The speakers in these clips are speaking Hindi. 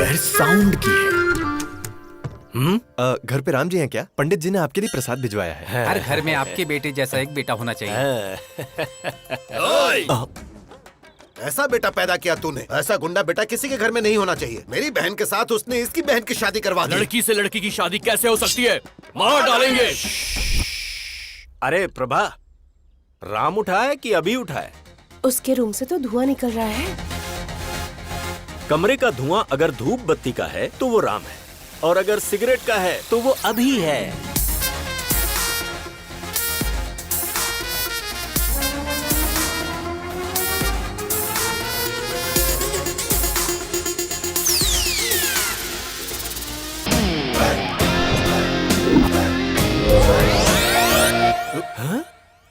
बगैर साउंड की है। घर पे राम जी हैं क्या? पंडित जी ने आपके लिए प्रसाद भिजवाया है। हर घर में आपके बेटे जैसा एक बेटा होना चाहिए। ऐसा बेटा पैदा किया तूने। ऐसा गुंडा बेटा किसी के घर में नहीं होना चाहिए। मेरी बहन के साथ उसने इसकी बहन की शादी करवा दी। लड़की से लड़की की शादी कैसे हो सकती है? मार डालेंगे। अरे प्रभा, राम उठा है कि अभी उठा है? उसके रूम से तो धुआं निकल रहा है। कमरे का धुआं अगर धूप बत्ती का है तो वो राम है, और अगर सिगरेट का है तो वो अभी है। हाँ?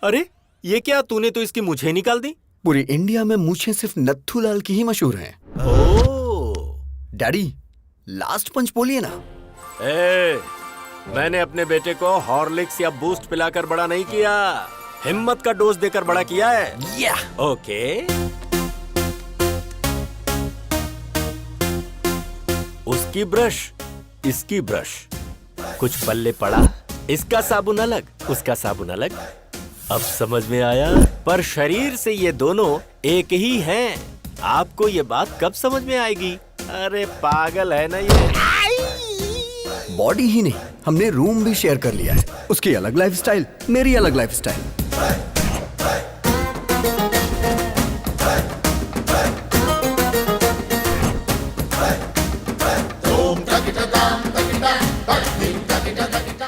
अरे ये क्या, तूने तो इसकी मूछें निकाल दी। पूरी इंडिया में मूछें सिर्फ नत्थूलाल की ही मशहूर हैं। डैडी, लास्ट पंच बोलिए ना। मैंने अपने बेटे को हॉर्लिक्स या बूस्ट पिलाकर बड़ा नहीं किया, हिम्मत का डोज देकर बड़ा किया है। ओके। उसकी ब्रश, इसकी ब्रश, कुछ पल्ले पड़ा, इसका साबुन अलग, उसका साबुन अलग। अब समझ में आया? पर शरीर से ये दोनों एक ही हैं। आपको ये बात कब समझ में आएगी? अरे पागल है ना ये। बॉडी ही नहीं, हमने रूम भी शेयर कर लिया है। उसकी अलग लाइफस्टाइल, मेरी अलग लाइफस्टाइल।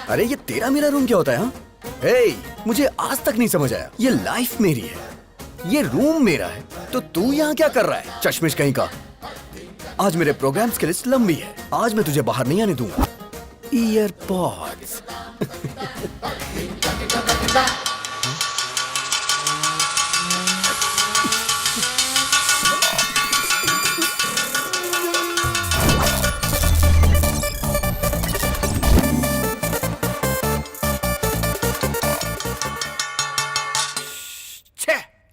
अरे ये तेरा मेरा रूम क्या होता है? हाँ? हे, मुझे आज तक नहीं समझ आया। ये लाइफ मेरी है, ये रूम मेरा है, तो तू यहाँ क्या कर रहा है? चश्मिश कहीं का। आज मेरे प्रोग्राम्स की लिस्ट लंबी है। आज मैं तुझे बाहर नहीं आने दूंगा। ईयरपॉड्स।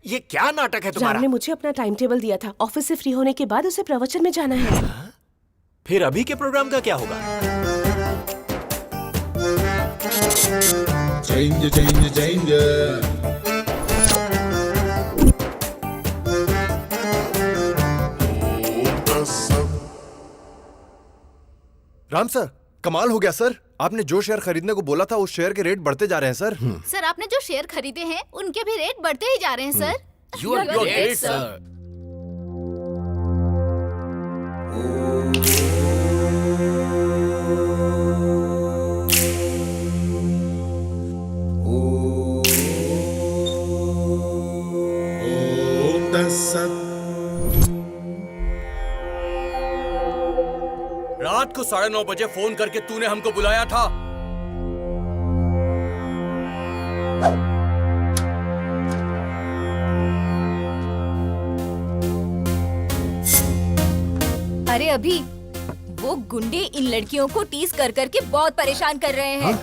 ये क्या नाटक है तुम्हारा? राम ने मुझे अपना टाइम टेबल दिया था। ऑफिस से फ्री होने के बाद उसे प्रवचन में जाना है। फिर अभी के प्रोग्राम का क्या होगा? Change. राम सर, कमाल हो गया सर। आपने जो शेयर खरीदने को बोला था उस शेयर के रेट बढ़ते जा रहे हैं सर। सर, आपने जो शेयर खरीदे हैं उनके भी रेट बढ़ते ही जा रहे हैं sir. You are great, sir. रात को 9:30 बजे फोन करके तूने हमको बुलाया था। अरे अभी वो गुंडे इन लड़कियों को टीज कर करके बहुत परेशान कर रहे हैं।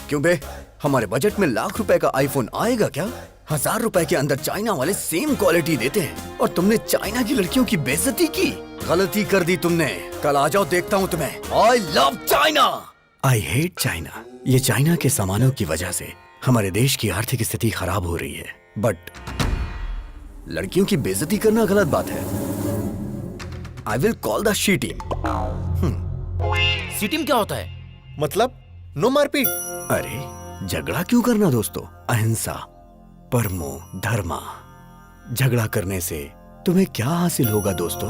क्यों बे? हमारे बजट में ₹1,00,000 का आईफोन आएगा क्या? ₹1,000 के अंदर चाइना वाले सेम क्वालिटी देते हैं, और तुमने चाइना की लड़कियों की बेइज्जती की। गलती कर दी तुमने। कल आ जाओ, देखता हूँ तुम्हें। I love China. I hate China. ये चाइना के सामानों की वजह से हमारे देश की आर्थिक स्थिति खराब हो रही है, बट लड़कियों की बेइज्जती करना गलत बात है। I will call the she team. C team क्या होता है? मतलब नो मारपीट। अरे झगड़ा क्यों करना दोस्तों? अहिंसा, परमो धर्मा। झगड़ा करने से तुम्हें क्या हासिल होगा दोस्तों?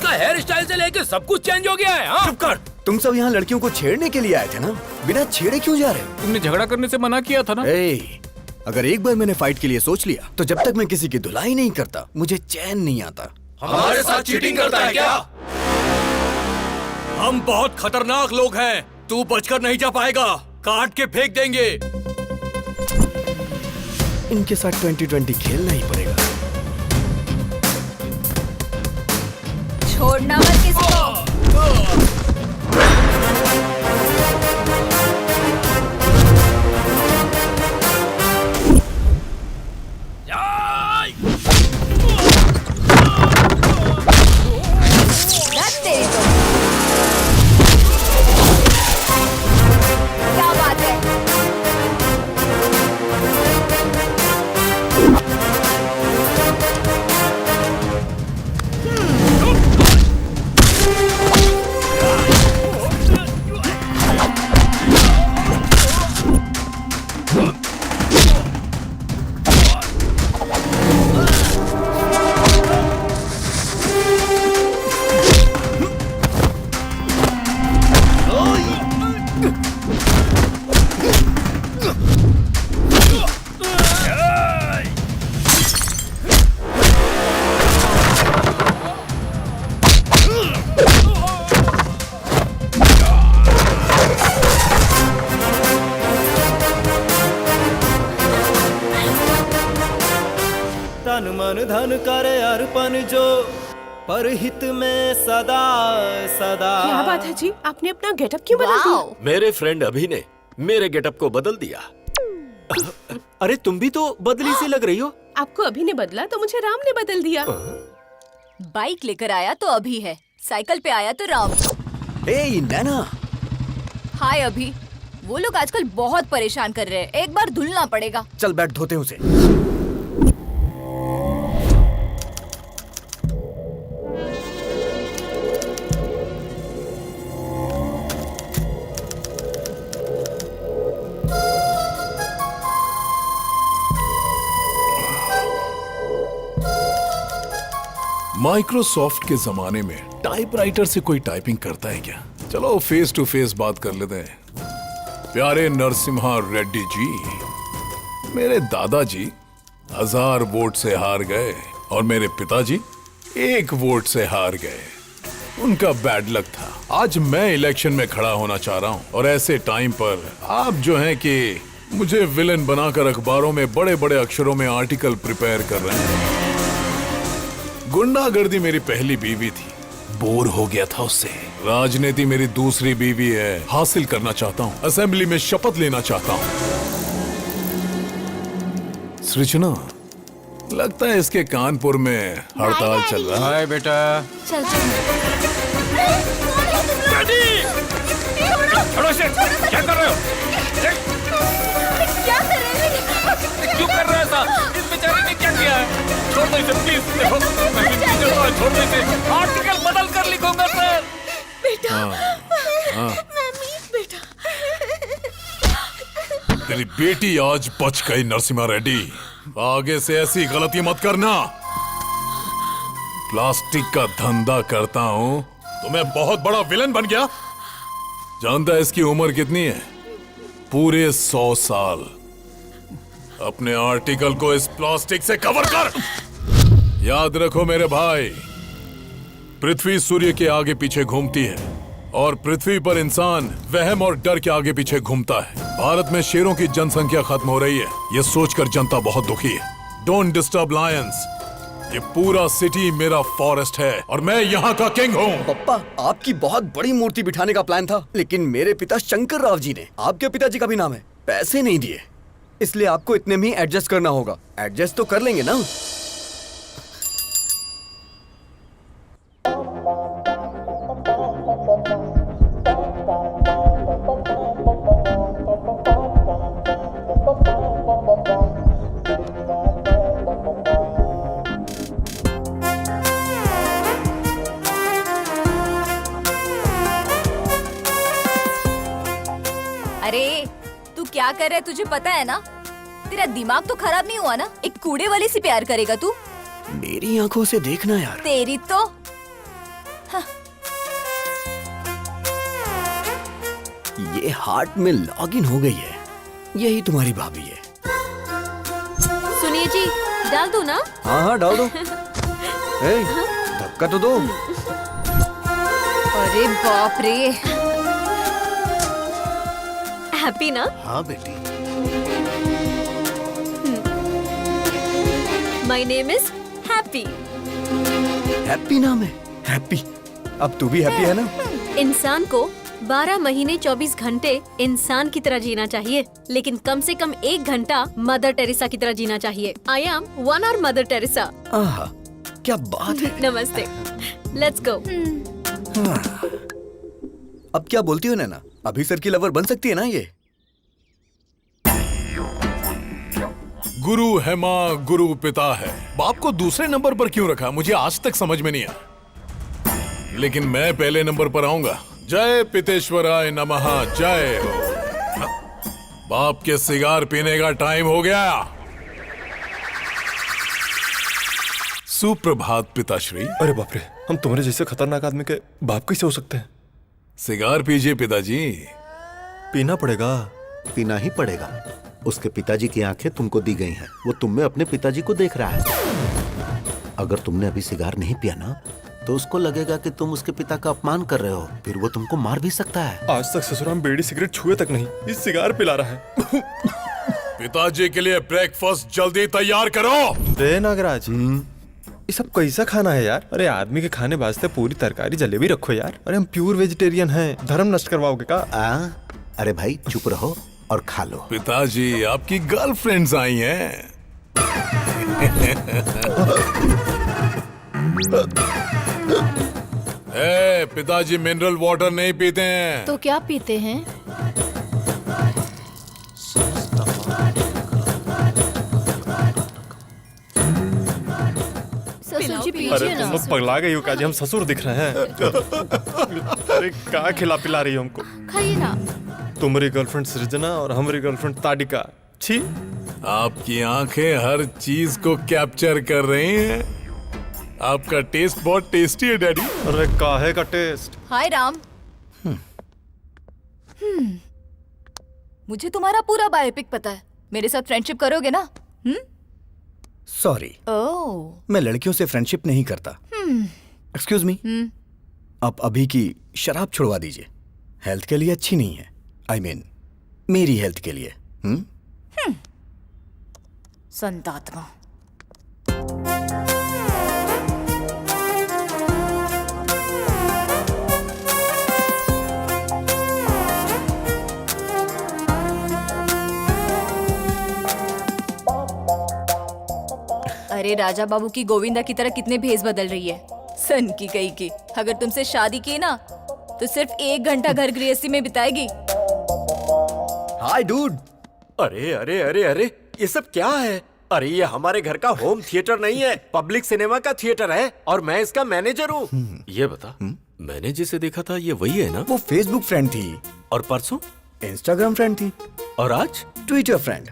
उसका हेयर स्टाइल से लेके सब कुछ चेंज हो गया है। हाँ? चुप कर। तुम सब यहाँ लड़कियों को छेड़ने के लिए आए थे ना, बिना छेड़े क्यों जा रहे हो? तुमने झगड़ा करने से मना किया था ना। अगर एक बार मैंने फाइट के लिए सोच लिया तो जब तक मैं किसी की धुलाई नहीं करता मुझे चैन नहीं आता। हमारे साथ चीटिंग करता है क्या? हम बहुत खतरनाक लोग हैं, तू बचकर नहीं जा पाएगा, काट के फेंक देंगे। इनके साथ 2020 खेलना ही पड़ेगा। छोड़ना मत किसी को। रख तेरी तो। क्या बात है? तन मन धन करे अर्पण जो परहित में सदा सदा। क्या बात है जी, आपने अपना गेटअप क्यों बदल दिया? वाओ। मेरे फ्रेंड अभी ने मेरे गेटअप को बदल दिया। अरे तुम भी तो बदली सी लग रही हो। आपको अभी ने बदला तो मुझे राम ने बदल दिया। बाइक लेकर आया तो अभी है, साइकिल पे आया तो राम। नैना, हाय अभी, वो लोग आजकल बहुत परेशान कर रहे हैं, एक बार धुलना पड़ेगा। चल बैठ, धोते हैं उसे। माइक्रोसॉफ्ट के जमाने में टाइपराइटर से कोई टाइपिंग करता है क्या? चलो फेस टू फेस बात कर लेते हैं। प्यारे नरसिम्हा रेड्डी जी, मेरे दादाजी 1000 वोट से हार गए और मेरे पिताजी 1 वोट से हार गए। उनका बैड लक था। आज मैं इलेक्शन में खड़ा होना चाह रहा हूं और ऐसे टाइम पर आप जो हैं कि मुझे विलन बनाकर अखबारों में बड़े बड़े अक्षरों में आर्टिकल प्रिपेयर कर रहे हैं। गुंडागर्दी मेरी पहली बीवी थी, बोर हो गया था उससे। राजनीति मेरी दूसरी बीवी है, हासिल करना चाहता हूँ। असेंबली में शपथ लेना चाहता हूँ। सृजना, लगता है इसके कानपुर में हड़ताल चल रहा है। हाय बेटा। चल छोड़ो इसे, क्या कर रहे हो? क्या कर रहे हैं? क्यों कर रहे हो ऐसा? इस बेचारे ने क्या किया है? छोड़ दो इसे प्लीज। देखो, मैं विनती कर रहा हूं, छोड़ दो इसे। आर्टिकल बदल कर लिखूंगा सर। बेटा, मम्मी, बेटा। तेरी बेटी आज बच गई नरसिम्हा रेड्डी। आगे से ऐसी गलती मत करना। प्लास्टिक का धंधा करता हूँ तो मैं बहुत बड़ा विलन बन गया। जानता है इसकी उम्र कितनी है? पूरे 100 साल। अपने आर्टिकल को इस प्लास्टिक से कवर कर। याद रखो मेरे भाई, पृथ्वी सूर्य के आगे पीछे घूमती है और पृथ्वी पर इंसान वहम और डर के आगे पीछे घूमता है। भारत में शेरों की जनसंख्या खत्म हो रही है, ये सोचकर जनता बहुत दुखी है। Don't disturb Lions. ये पूरा सिटी मेरा फॉरेस्ट है और मैं यहाँ का किंग हूँ। पप्पा, आपकी बहुत बड़ी मूर्ति बिठाने का प्लान था, लेकिन मेरे पिता शंकर राव जी ने, आपके पिताजी का भी नाम है, पैसे नहीं दिए। इसलिए आपको इतने में ही एडजस्ट करना होगा। एडजस्ट तो कर लेंगे ना? अरे तू क्या कर रहा है, तुझे पता है ना? तेरा दिमाग तो खराब नहीं हुआ ना? एक कूड़े वाले से प्यार करेगा तू? मेरी आंखों से देखना यार। तेरी तो ये हार्ट में लॉग इन हो गई है। यही तुम्हारी भाभी है। सुनिए जी, डाल दो ना। हाँ हाँ डाल दो। ए, धक्का तो दो। अरे बाप रे। हैप्पी ना? हाँ बेटी। My name is happy. Happy नाम है? हैप्पी। अब तू भी हैप्पी है ना? इंसान को 12 महीने 24 घंटे इंसान की तरह जीना चाहिए, लेकिन कम से कम 1 घंटा मदर टेरेसा की तरह जीना चाहिए। I am 1 hour mother Teresa. आहा, क्या बात है। नमस्ते। Let's go. अब क्या बोलती हो नैना? अभी सर की लवर बन सकती है ना ये? गुरु है माँ, गुरु पिता है। बाप को दूसरे नंबर पर क्यों रखा, मुझे आज तक समझ में नहीं आया। लेकिन मैं पहले नंबर पर आऊंगा। जय पितेश्वराय नमः, जय हो। बाप के सिगार पीने का टाइम हो गया। सुप्रभात पिताश्री। अरे बाप रे, हम तुम्हारे जैसे खतरनाक आदमी के बाप कैसे हो सकते हैं? सिगार पीजिए पिताजी। पीना पड़ेगा। पीना ही पड़ेगा। उसके पिताजी की आंखें तुमको दी गई हैं। वो तुम में अपने पिताजी को देख रहा है। अगर तुमने अभी सिगार नहीं पिया ना, तो उसको लगेगा कि तुम उसके पिता का अपमान कर रहे हो। फिर वो तुमको मार भी सकता है। आज तक ससुराल में बीड़ी सिगरेट छुए तक नहीं, इस सिगार पिला रहा है। पिताजी के लिए ब्रेकफास्ट जल्दी तैयार करो। रे नागराज, ये सब कैसा खाना है यार? अरे आदमी के खाने वास्ते पूरी तरकारी जलेबी रखो यार। अरे हम प्योर वेजिटेरियन हैं, धर्म नष्ट करवाओगे का? अरे भाई चुप रहो और खा लो। पिताजी, आपकी गर्लफ्रेंड्स आई हैं। पिताजी मिनरल वाटर नहीं पीते हैं। तो क्या पीते हैं? ससुर जी अरे पीजिए तुम ना। लोग पगला गई हो काजी, हम ससुर दिख रहे हैं। अरे क्या खिला पिला रही हो हमको? खाइए ना। तुम्हारी गर्लफ्रेंड सृजना और हमारी गर्लफ्रेंड ताडिका। छी। आपकी आंखें हर चीज को कैप्चर कर रही हैं। आपका टेस्ट बहुत टेस्टी है डैडी। अरे काहे का टेस्ट? हाय राम। मुझे तुम्हारा पूरा बायोपिक पता है। मेरे साथ फ्रेंडशिप करोगे ना? सॉरी, ओह। मैं लड़कियों से फ्रेंडशिप नहीं करता। एक्सक्यूज मी, आप अभी की शराब छुड़वा दीजिए। हेल्थ के लिए अच्छी नहीं है। आई मीन मेरी हेल्थ के लिए। संतात्मा। अरे राजा बाबू की गोविंदा की तरह कितने भेस बदल रही है। सन की गई की। अगर तुमसे शादी की ना, तो सिर्फ 1 घंटा घर गृहस्थी में बिताएगी। हाय डूड। अरे अरे अरे अरे, ये सब क्या है? अरे ये हमारे घर का होम थिएटर नहीं है, पब्लिक सिनेमा का थिएटर है और मैं इसका मैनेजर हूँ। ये बता, मैंने जिसे देखा था ये वही है ना? वो फेसबुक फ्रेंड थी। और परसों इंस्टाग्राम फ्रेंड थी। और आज ट्विटर फ्रेंड।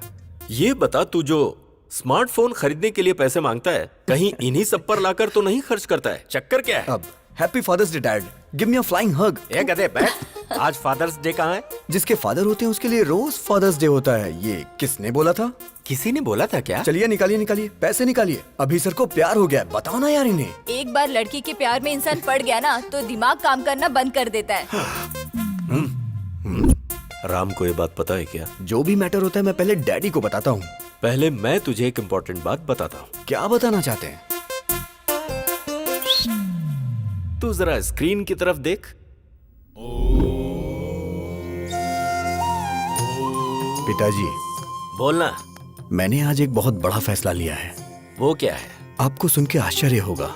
ये बता, तू जो स्मार्टफोन खरीदने के लिए पैसे मांगता है, कहीं इन्हीं सब पर लाकर तो नहीं खर्च करता है? चक्कर क्या है? अब happy father's day dad, give me a flying hug. ए गधे बैठ। आज फादर्स डे कहाँ है? जिसके फादर होते हैं उसके लिए रोज फादर्स डे होता है। ये किसने बोला था? किसी ने बोला था क्या? चलिए निकालिए निकालिए, पैसे निकालिए। अभी सर को प्यार हो गया, बताओ ना यार इन्हें। एक बार लड़की के प्यार में इंसान पड़ गया ना, तो दिमाग काम करना बंद कर देता है। राम को ये बात पता है क्या? जो भी मैटर होता है मैं पहले डैडी को बताता हूँ। पहले मैं तुझे एक इम्पोर्टेंट बात बताता हूँ। क्या बताना चाहते हैं? तू जरा स्क्रीन की तरफ देख। पिताजी, बोलना। मैंने आज एक बहुत बड़ा फैसला लिया है। वो क्या है? आपको सुन के आश्चर्य होगा।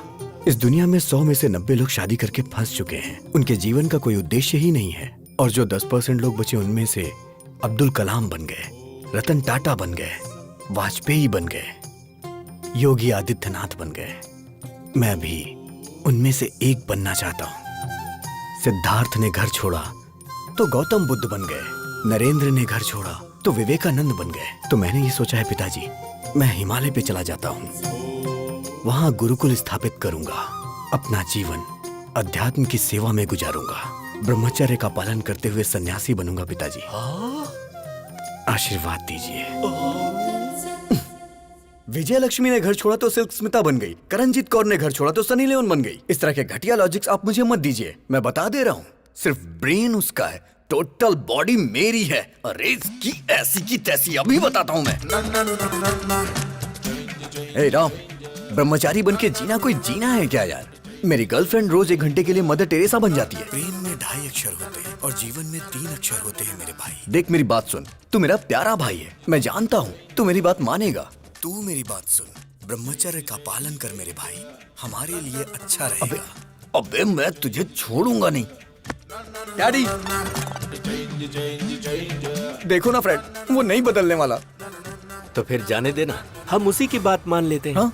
इस दुनिया में 100 में से 90 लोग शादी करके फंस चुके हैं। उनके जीवन का कोई उद्देश्य ही नहीं है। और जो 10% लोग बचे, उनमें से अब्दुल कलाम बन गए, रतन टाटा बन गए, वाजपेयी बन गए, योगी आदित्यनाथ बन गए। मैं भी उनमें से एक बनना चाहता हूँ। सिद्धार्थ ने घर छोड़ा तो गौतम बुद्ध बन गए, नरेंद्र ने घर छोड़ा तो विवेकानंद बन गए। तो मैंने ये सोचा है पिताजी, मैं हिमालय पे चला जाता हूँ, वहां गुरुकुल स्थापित करूंगा, अपना जीवन अध्यात्म की सेवा में गुजारूंगा। ब्रह्मचर्य का पालन करते हुए सन्यासी बनूंगा पिताजी। आशीर्वाद दीजिए। विजय लक्ष्मी ने घर छोड़ा तो सिल्क स्मिता बन गई, करणजीत कौर ने घर छोड़ा तो सनी लियोन बन गई। इस तरह के घटिया लॉजिक्स आप मुझे मत दीजिए। मैं बता दे रहा हूँ, सिर्फ ब्रेन उसका है, टोटल बॉडी मेरी है। अरे इसकी ऐसी की तैसी अभी बताता हूँ मैं। ए राम, ब्रह्मचारी बन के जीना कोई जीना है क्या यार? मेरी गर्लफ्रेंड रोज 1 घंटे के लिए मदर टेरेसा बन जाती है। प्रेम में 2.5 अक्षर होते हैं और जीवन में 3 अक्षर होते हैं मेरे भाई। देख मेरी बात सुन, तू मेरा प्यारा भाई है, मैं जानता हूँ तू मेरी बात मानेगा। तू मेरी बात सुन, ब्रह्मचर्य का पालन कर मेरे भाई, हमारे लिए अच्छा रहेगा। अबे मैं तुझे छोड़ूंगा नहीं। डैडी देखो ना फ्रेंड, वो नहीं बदलने वाला। तो फिर जाने देना, हम उसी की बात मान लेते हैं। हाँ?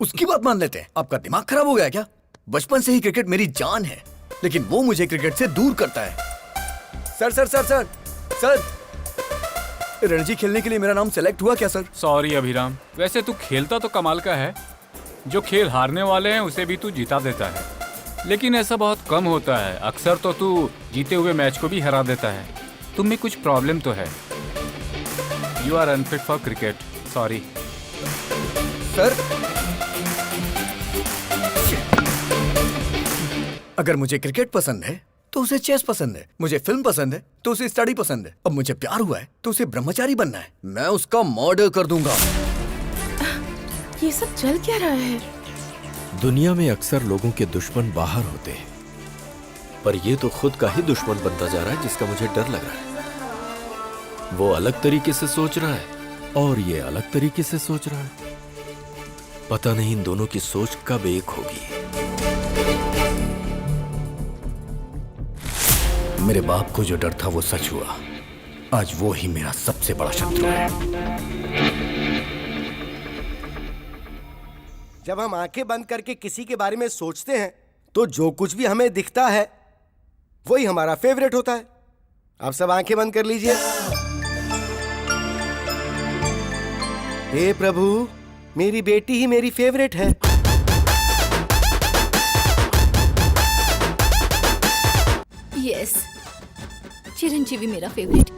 उसकी बात मान लेते हैं? आपका दिमाग खराब हो गया क्या? बचपन से ही क्रिकेट मेरी जान है, लेकिन वो मुझे क्रिकेट से दूर करता है। Sir sir sir sir sir, Ranji खेलने के लिए मेरा नाम सेलेक्ट हुआ क्या सर? सॉरी अभिराम, वैसे तू खेलता तो कमाल का है। जो खेल हारने वाले हैं उसे भी तू जिता देता है, लेकिन ऐसा बहुत कम होता है। अक्सर तो तू जीते हुए मैच को भी हरा देता है। तुम में कुछ प्रॉब्लम तो है। You are unfit for cricket, sorry. Sir अगर मुझे क्रिकेट पसंद है तो उसे चेस पसंद है, मुझे फिल्म पसंद है तो उसे स्टडी पसंद है। अब मुझे प्यार हुआ है तो उसे ब्रह्मचारी बनना है। मैं उसका मर्डर कर दूंगा। ये सब चल क्या रहा है? दुनिया में अक्सर लोगों के दुश्मन बाहर होते हैं, पर ये तो खुद का ही दुश्मन बनता जा रहा है, जिसका मुझे डर लग रहा है। वो अलग तरीके से सोच रहा है और ये अलग तरीके से सोच रहा है। पता नहीं इन दोनों की सोच कब एक होगी। मेरे बाप को जो डर था वो सच हुआ। आज वो ही मेरा सबसे बड़ा शत्रु है। जब हम आंखें बंद करके किसी के बारे में सोचते हैं तो जो कुछ भी हमें दिखता है वही हमारा फेवरेट होता है। आप सब आंखें बंद कर लीजिए। हे प्रभु, मेरी बेटी ही मेरी फेवरेट है। यस, चिरंजीवी मेरा फेवरेट।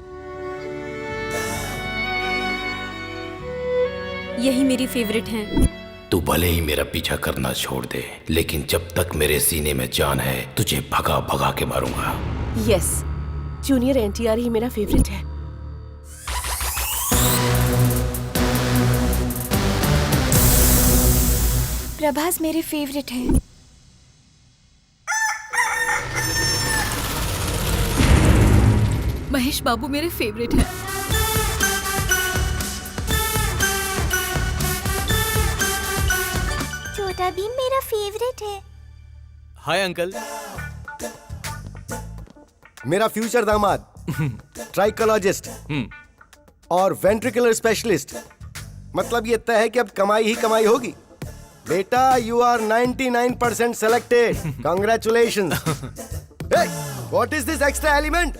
यही मेरी फेवरेट है। तू भले ही मेरा पीछा करना छोड़ दे, लेकिन जब तक मेरे सीने में जान है तुझे भगा भगा के मारूंगा। यस, जूनियर एनटीआर ही मेरा फेवरेट है। प्रभास मेरे फेवरेट है। महेश बाबू मेरे फेवरेट है। छोटा भीम मेरा फेवरेट है। Hi uncle. मेरा फ्यूचर दामाद ट्राइकोलॉजिस्ट और वेंट्रिकुलर स्पेशलिस्ट। मतलब ये तय है कि अब कमाई ही कमाई होगी। बेटा, you are 99% selected. Congratulations. What is this extra element?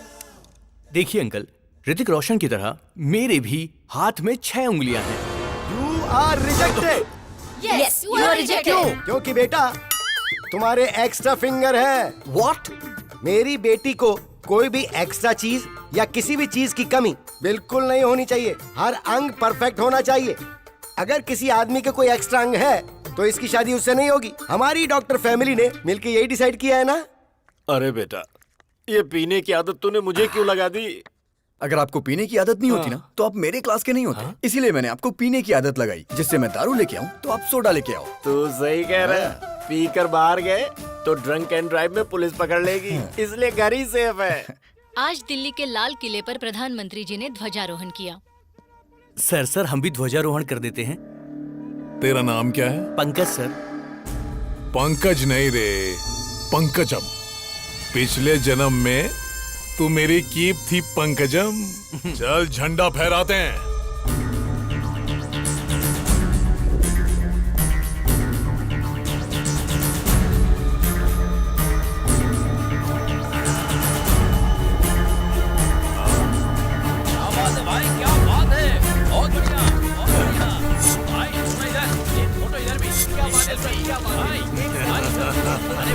देखिए अंकल, ऋतिक रोशन की तरह मेरे भी हाथ में 6 उंगलियां हैं। You are rejected. Yes, you are rejected. क्योंकि बेटा तुम्हारे एक्स्ट्रा फिंगर है। What? मेरी बेटी को कोई भी एक्स्ट्रा चीज या किसी भी चीज की कमी बिल्कुल नहीं होनी चाहिए। हर अंग परफेक्ट होना चाहिए। अगर किसी आदमी के कोई एक्स्ट्रा अंग है तो इसकी शादी उससे नहीं होगी। हमारी डॉक्टर फैमिली ने मिलकर यही डिसाइड किया है ना। अरे बेटा, ये पीने की आदत तूने मुझे क्यों लगा दी? अगर आपको पीने की आदत नहीं होती ना तो आप मेरे क्लास के नहीं होते। इसीलिए मैंने आपको पीने की आदत लगाई, जिससे मैं दारू लेके आऊं तो आप सोडा लेके आओ। तू सही कह रहा है। पी कर बाहर गए तो ड्रंक एंड ड्राइव में पुलिस पकड़ लेगी, इसलिए घर ही सेफ है। आज दिल्ली के लाल किले पर प्रधानमंत्री जी ने ध्वजारोहण किया। सर हम भी ध्वजारोहण कर देते हैं। तेरा नाम क्या है? पंकज सर। पंकज नहीं रे, पंकजम। पिछले जन्म में तू मेरी कीप थी पंकजम। चल झंडा फहराते हैं। भाई क्या बात है, बहुत बढ़िया, बहुत बढ़िया। भाई इधर, ये फोटो इधर भी, क्या बात है सर, क्या बात है। अरे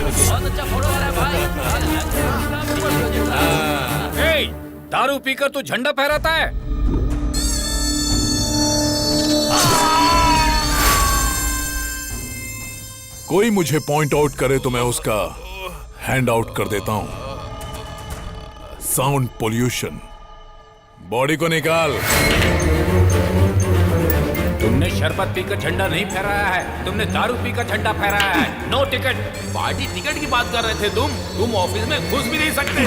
ए, दारू पीकर तू झंडा फहराता है? कोई मुझे पॉइंट आउट करे तो मैं उसका हैंड आउट कर देता हूं। Sound pollution. बॉडी को निकाल। तुमने शरबत पीकर झंडा नहीं फहराया है, तुमने दारू पीकर झंडा फहराया है। No ticket. पार्टी टिकट की बात कर रहे थे तुम ऑफिस में घुस भी नहीं सकते।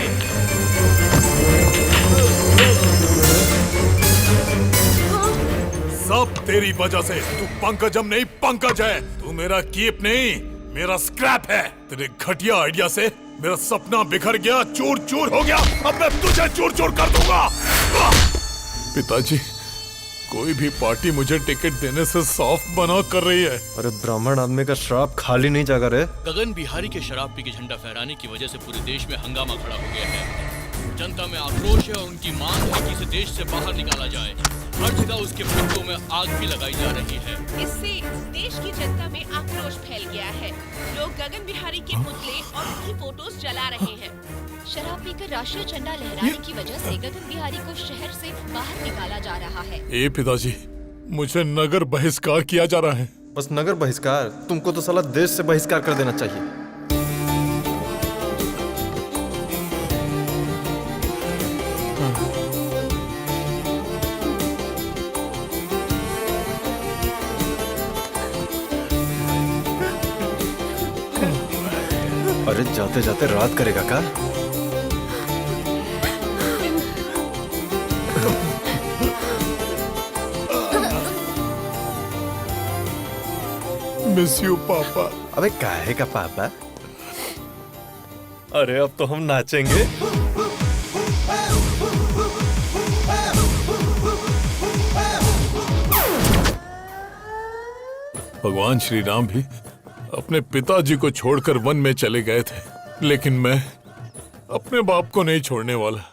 सब तेरी वजह से। तू पंकजम नहीं पंकज है। तू मेरा कीप नहीं, मेरा स्क्रैप है। तेरे घटिया आइडिया से मेरा सपना बिखर गया, चूर चूर हो गया। अब मैं तुझे चूर चूर कर दूंगा। पिताजी, कोई भी पार्टी मुझे टिकट देने से सॉफ्ट बना कर रही है। अरे ब्राह्मण आदमी का श्राप खाली नहीं जागा रे। गगन बिहारी के शराब पी के झंडा फहराने की वजह से पूरे देश में हंगामा खड़ा हो गया है। जनता में आक्रोश है और उनकी मांग है कि इसे देश से बाहर निकाला जाए। हर जगह उसके पुतलों में आग भी लगाई जा रही है। इससे देश की जनता में आक्रोश फैल गया है। लोग गगन बिहारी के पुतले और उनकी फोटोज जला रहे हैं। शराब पीकर राष्ट्रीय झंडा लहराने की वजह से गगन बिहारी को शहर से बाहर निकाला जा रहा है। ए पिताजी, मुझे नगर बहिष्कार किया जा रहा है। बस नगर बहिष्कार? तुमको तो साला देश से बहिष्कार कर देना चाहिए। अरे जाते जाते रात करेगा का? मिस यू पापा। अबे काहे का पापा? अरे अब तो हम नाचेंगे। भगवान श्री राम भी अपने पिताजी को छोड़कर वन में चले गए थे, लेकिन मैं अपने बाप को नहीं छोड़ने वाला।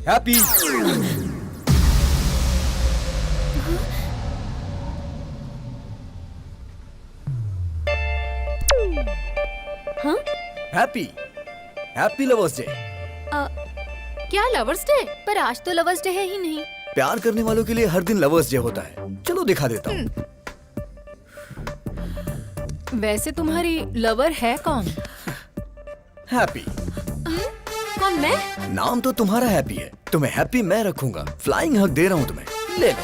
हैप्पी। हाँ? Happy happy lovers day. क्या लवर्स डे? पर आज तो लवर्स डे है ही नहीं। प्यार करने वालों के लिए हर दिन लवर्स डे होता है। चलो दिखा देता हूँ। वैसे तुम्हारी लवर है कौन? हैप्पी। कौन, मैं? नाम तो तुम्हारा हैप्पी है, तुम्हें हैप्पी मैं रखूंगा। फ्लाइंग हग दे रहा हूँ तुम्हें, ले लो।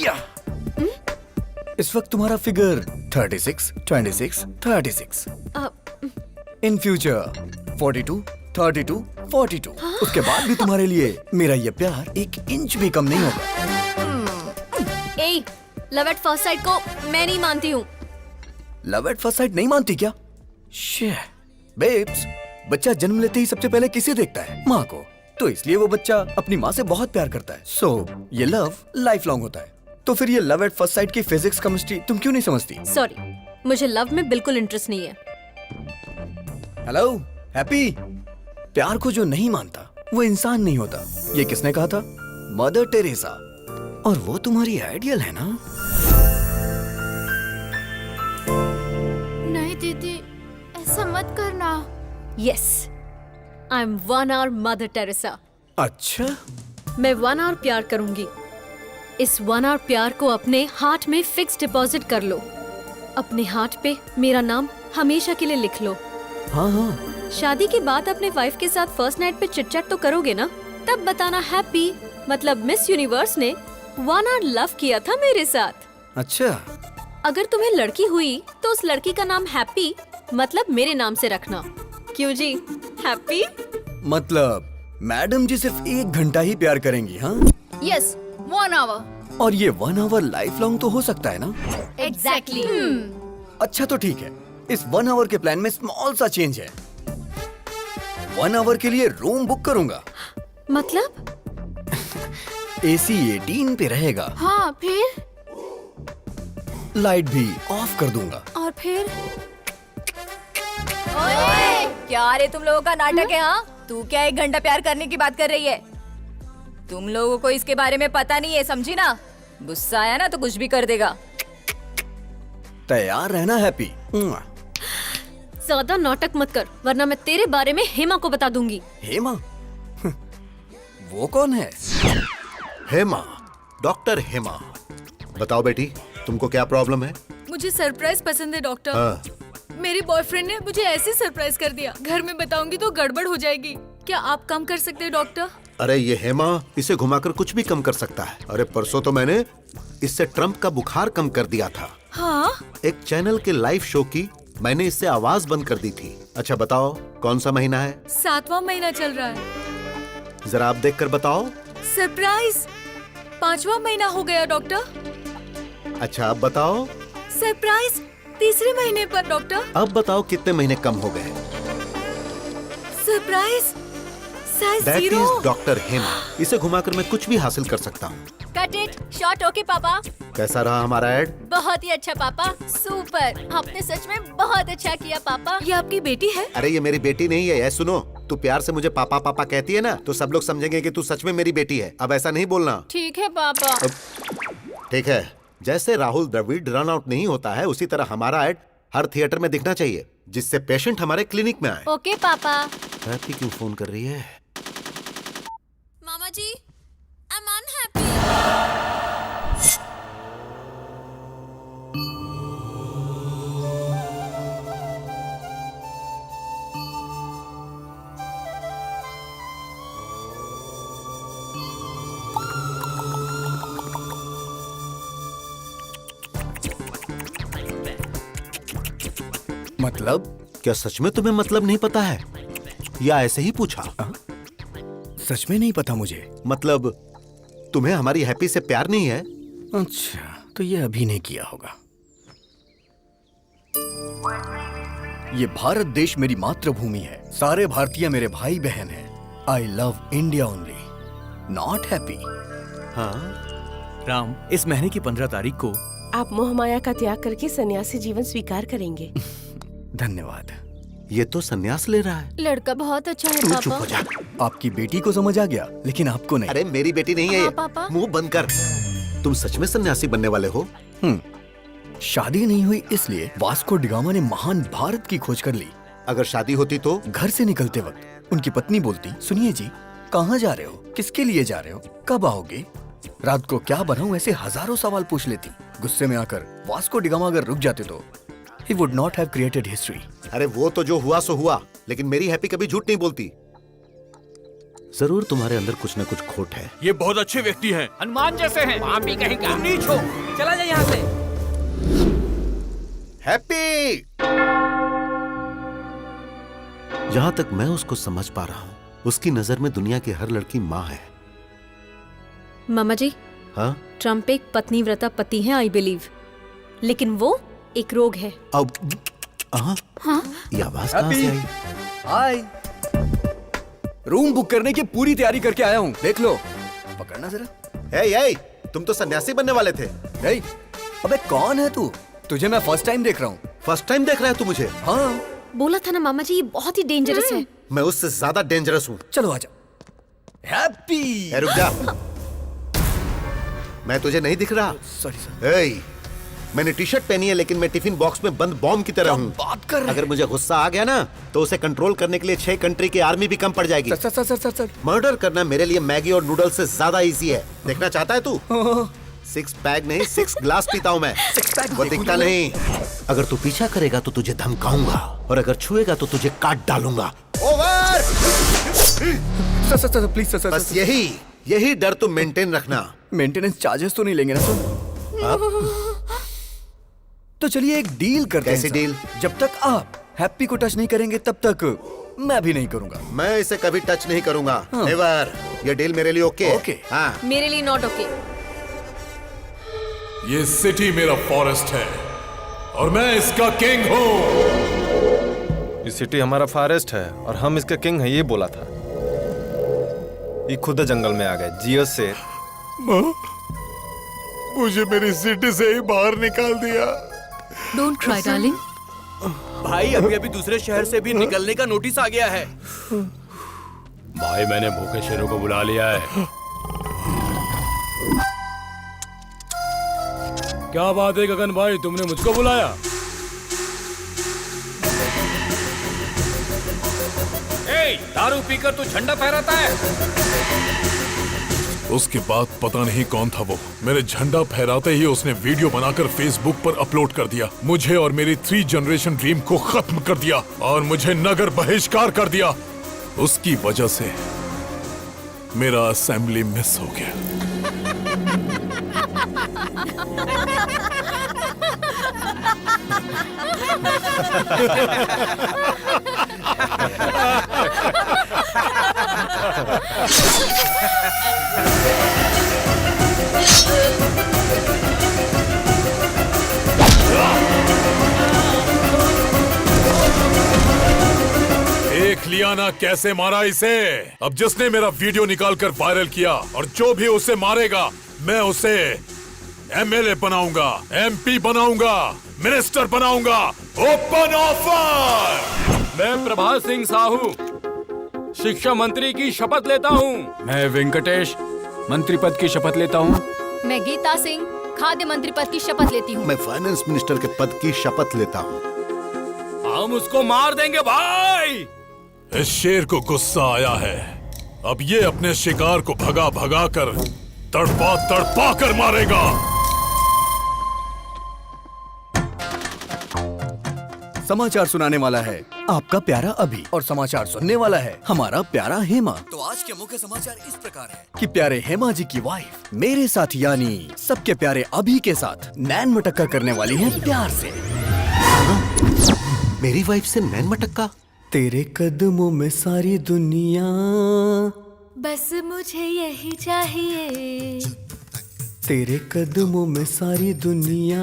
या। इस वक्त तुम्हारा फिगर 36, 26, 36। In future 42, 32, 42। उसके बाद भी तुम्हारे लिए मेरा ये प्यार 1 इंच भी कम नहीं होगा। ए, लव एट फर्स्ट साइट को मैं नहीं मानती हूँ। लव एट फर्स्ट साइट नहीं मानती क्या? बेब्स, बच्चा जन्म लेते ही सबसे पहले किसे देखता है? माँ को। तो इसलिए वो बच्चा अपनी माँ से बहुत प्यार करता है। सो ये लव लाइफ लॉन्ग होता है। तो फिर ये लव एट फर्स्ट साइट की फिजिक्स केमिस्ट्री तुम क्यों नहीं समझती? सॉरी, मुझे लव में बिल्कुल इंटरेस्ट नहीं है। Hello happy. प्यार को जो नहीं मानता वो इंसान नहीं होता। ये किसने कहा था? Mother Teresa. और वो तुम्हारी आइडियल है ना? नहीं दीदी, ऐसा मत करना। Yes, I am 1 hour mother Teresa. अच्छा, मैं 1 hour प्यार करूंगी। इस 1 hour प्यार को अपने हार्ट में फिक्स डिपॉजिट कर लो। अपने हार्ट पे मेरा नाम हमेशा के लिए लिख लो। हाँ हाँ। शादी के बाद अपने वाइफ के साथ फर्स्ट नाइट पे चिट चैट तो करोगे ना? तब बताना हैप्पी मतलब मिस यूनिवर्स ने 1 hour लव किया था मेरे साथ। अच्छा। अगर तुम्हें लड़की हुई तो उस लड़की का नाम हैप्पी मतलब मेरे नाम से रखना। क्यों जी, हैप्पी? मतलब मैडम जी सिर्फ 1 घंटा ही प्यार करेंगी? हाँ यस, 1 hour। और ये 1 hour लाइफ लॉन्ग तो हो सकता है ना? एग्जैक्टली। अच्छा तो ठीक है, इस 1 hour के प्लान में स्मॉल सा चेंज है। 1 hour के लिए रूम बुक करूंगा। मतलब? AC 18 पे रहेगा। हाँ, फिर? लाइट भी ऑफ कर दूंगा। और फिर? ओए, क्या रे तुम लोगों का नाटक है? हाँ, तू क्या 1 घंटा प्यार करने की बात कर रही है? तुम लोगों को इसके बारे में पता नहीं है, समझी ना? गुस्सा आया ना तो कुछ भी कर देगा। तैयार रहना हैप्पी। ज्यादा नाटक मत कर, वरना मैं तेरे बारे में हेमा को बता दूंगी। हेमा? वो कौन है? हेमा, डॉक्टर हेमा। बताओ बेटी, तुमको क्या प्रॉब्लम है? मुझे सरप्राइज पसंद है डॉक्टर। हाँ। मेरे बॉयफ्रेंड ने मुझे ऐसे सरप्राइज कर दिया, घर में बताऊंगी तो गड़बड़ हो जाएगी। क्या आप कम कर सकते हैं डॉक्टर? अरे ये हेमा इसे घुमाकर कुछ भी कम कर सकता है। अरे परसों तो मैंने इससे ट्रम्प का बुखार कम कर दिया था। हाँ? एक चैनल के लाइव शो की मैंने इससे आवाज बंद कर दी थी। अच्छा बताओ, कौन सा महीना है? 7वां महीना चल रहा है। जरा आप देखकर बताओ। सरप्राइज, 5वां महीना हो गया डॉक्टर। अच्छा अब बताओ। सरप्राइज, 3रे महीने पर डॉक्टर। अब बताओ कितने महीने कम हो गए? Surprise, size that 0। Is doctor Hema. इसे घुमाकर मैं कुछ भी हासिल कर सकता हूँ। कट इट, शॉट ओके पापा। कैसा रहा हमारा ऐड? बहुत ही अच्छा पापा, सुपर। आपने सच में बहुत अच्छा किया पापा। ये आपकी बेटी है? अरे ये मेरी बेटी नहीं है। सुनो, तू प्यार से मुझे पापा पापा कहती है ना, तो सब लोग समझेंगे कि तू सच में मेरी बेटी है। अब ऐसा नहीं बोलना। ठीक है पापा। ठीक है। जैसे राहुल द्रविड़ रन आउट नहीं होता है, उसी तरह हमारा ऐड हर थिएटर में दिखना चाहिए, जिससे पेशेंट हमारे क्लिनिक में आए। ओके पापा। हैप्पी क्यों फोन कर रही है? मामा जी, आई एम अनहैप्पी। मतलब? क्या सच में तुम्हें मतलब नहीं पता है, या ऐसे ही पूछा? सच में नहीं पता मुझे। मतलब तुम्हें हमारी हैप्पी से प्यार नहीं है? अच्छा, तो ये अभी नहीं किया होगा। ये भारत देश मेरी मातृभूमि है। सारे भारतीय मेरे भाई बहन हैं। I love India only, not happy. हाँ राम, इस महीने की 15 तारीख को आप मोह माया का त्याग करके सन्यासी जीवन स्वीकार करेंगे। धन्यवाद। ये तो सन्यास ले रहा है। लड़का बहुत अच्छा है तू पापा। चुप हो जा। आपकी बेटी को समझ आ गया, लेकिन आपको नहीं। अरे मेरी बेटी नहीं है हाँ, ये। पापा। मुंह बंद कर। तुम सच में सन्यासी बनने वाले हो? शादी नहीं हुई इसलिए वास्को डिगामा ने महान भारत की खोज कर ली। अगर शादी होती तो? घर से निकलते वक्त उनकी पत्नी बोलती, सुनिए जी, कहाँ जा रहे हो, किसके लिए जा रहे हो, कब आओगे, रात को क्या बनाऊं, ऐसे हजारों सवाल पूछ लेती। गुस्से में आकर वास्को डिगामा अगर रुक जाते तो he would not have created history. अरे वो तो जो हुआ सो हुआ, लेकिन मेरी हैप्पी कभी झूठ नहीं बोलती। जरूर तुम्हारे अंदर कुछ न कुछ खोट है। ये बहुत अच्छे व्यक्ति हैं, हनुमान जैसे हैं। आप भी कहीं का नीच हो, चला जा यहाँ से। हैप्पी! जहाँ तक मैं उसको समझ पा रहा हूँ, उसकी नजर में दुनिया की हर लड़की माँ है। मामा जी, हाँ? ट्रम्प एक पत्नीव्रता पति है, आई बिलीव, लेकिन वो एक रोग है। अब हाँ? ये आवाज कहाँ से आई? हाय, रूम बुक करने की पूरी तैयारी करके आया हूँ, देख लो। पकड़ना जरा। ए, तुम तो सन्यासी बनने वाले थे। अबे कौन है तू? तुझे मैं फर्स्ट टाइम देख रहा हूँ। फर्स्ट टाइम देख रहा है तू मुझे? हाँ। बोला था ना मामा जी, ये बहुत ही डेंजरस है। मैं उससे ज्यादा डेंजरस हूँ। चलो आजा। हैप्पी! रुक जा। मैं तुझे नहीं दिख रहा? Sorry sir. मैंने टी शर्ट पहनी है, लेकिन मैं टिफिन बॉक्स में बंद बॉम्ब की तरह हूँ। बात कर रहे हैं? अगर मुझे गुस्सा आ गया ना, तो उसे कंट्रोल करने के लिए 6 कंट्री की आर्मी भी कम पड़ जाएगी। सर। मर्डर करना मेरे लिए मैगी और नूडल्स से ज्यादा इजी है। देखना चाहता है तू? 6 पैक नहीं, 6 ग्लास पीता हूँ मैं। वो दिखता नहीं। अगर तू पीछा करेगा तो तुझे धमकाऊंगा, और अगर छुएगा तो तुझे काट डालूंगा। ओवर! Sir please sir. बस यही डर तुम मेंटेन रखना। मेंटेनेंस चार्जेस तो नहीं लेंगे ना सर? तो चलिए एक डील करते हैं। कैसी डील? जब तक आप हैप्पी को टच नहीं करेंगे तब तक मैं भी नहीं करूंगा। मैं इसे कभी टच नहीं करूंगा। नेवर। ये डील मेरे लिए ओके? ओके। हाँ। मेरे लिए नॉट ओके। ये सिटी मेरा फॉरेस्ट है और मैं इसका किंग हूँ। ये सिटी हमारा फॉरेस्ट है और हम इसका किंग है, ये बोला था। ये खुद जंगल में आ गए। जियो शेर। माँ, मुझे मेरी सिटी से ही बाहर निकाल दिया। Don't cry darling. भाई अभी अभी दूसरे शहर से भी निकलने का नोटिस आ गया है। भाई मैंने भूखे शेरों को बुला लिया है। क्या बात है गगन भाई, तुमने मुझको बुलाया? दारू पीकर तू झंडा फहराता है? उसके बाद पता नहीं कौन था वो, मेरे झंडा फहराते ही उसने वीडियो बनाकर फेसबुक पर अपलोड कर दिया। मुझे और मेरी 3 जनरेशन ड्रीम को खत्म कर दिया और मुझे नगर बहिष्कार कर दिया। उसकी वजह से मेरा असेंबली मिस हो गया। देख लिया ना कैसे मारा इसे। अब जिसने मेरा वीडियो निकालकर वायरल किया और जो भी उसे मारेगा मैं उसे एमएलए बनाऊंगा, एमपी बनाऊंगा, मिनिस्टर बनाऊंगा। Open offer. मैं प्रभात सिंह साहू शिक्षा मंत्री की शपथ लेता हूँ। मैं वेंकटेश मंत्री पद की शपथ लेता हूँ। मैं गीता सिंह खाद्य मंत्री पद की शपथ लेती हूँ। मैं फाइनेंस मिनिस्टर के पद की शपथ लेता हूँ। हम उसको मार देंगे भाई। इस शेर को गुस्सा आया है। अब ये अपने शिकार को भगा भगा कर तड़पा तड़पा कर मारेगा। समाचार सुनाने वाला है आपका प्यारा अभी और समाचार सुनने वाला है हमारा प्यारा हेमा। तो आज के मुख्य समाचार इस प्रकार है कि प्यारे हेमा जी की वाइफ मेरे साथ यानी सबके प्यारे अभी के साथ नैन मटक्का करने वाली है प्यार से। मेरी वाइफ से नैन मटक्का? तेरे कदमों में सारी दुनिया, बस मुझे यही चाहिए। तेरे कदमों में सारी दुनिया,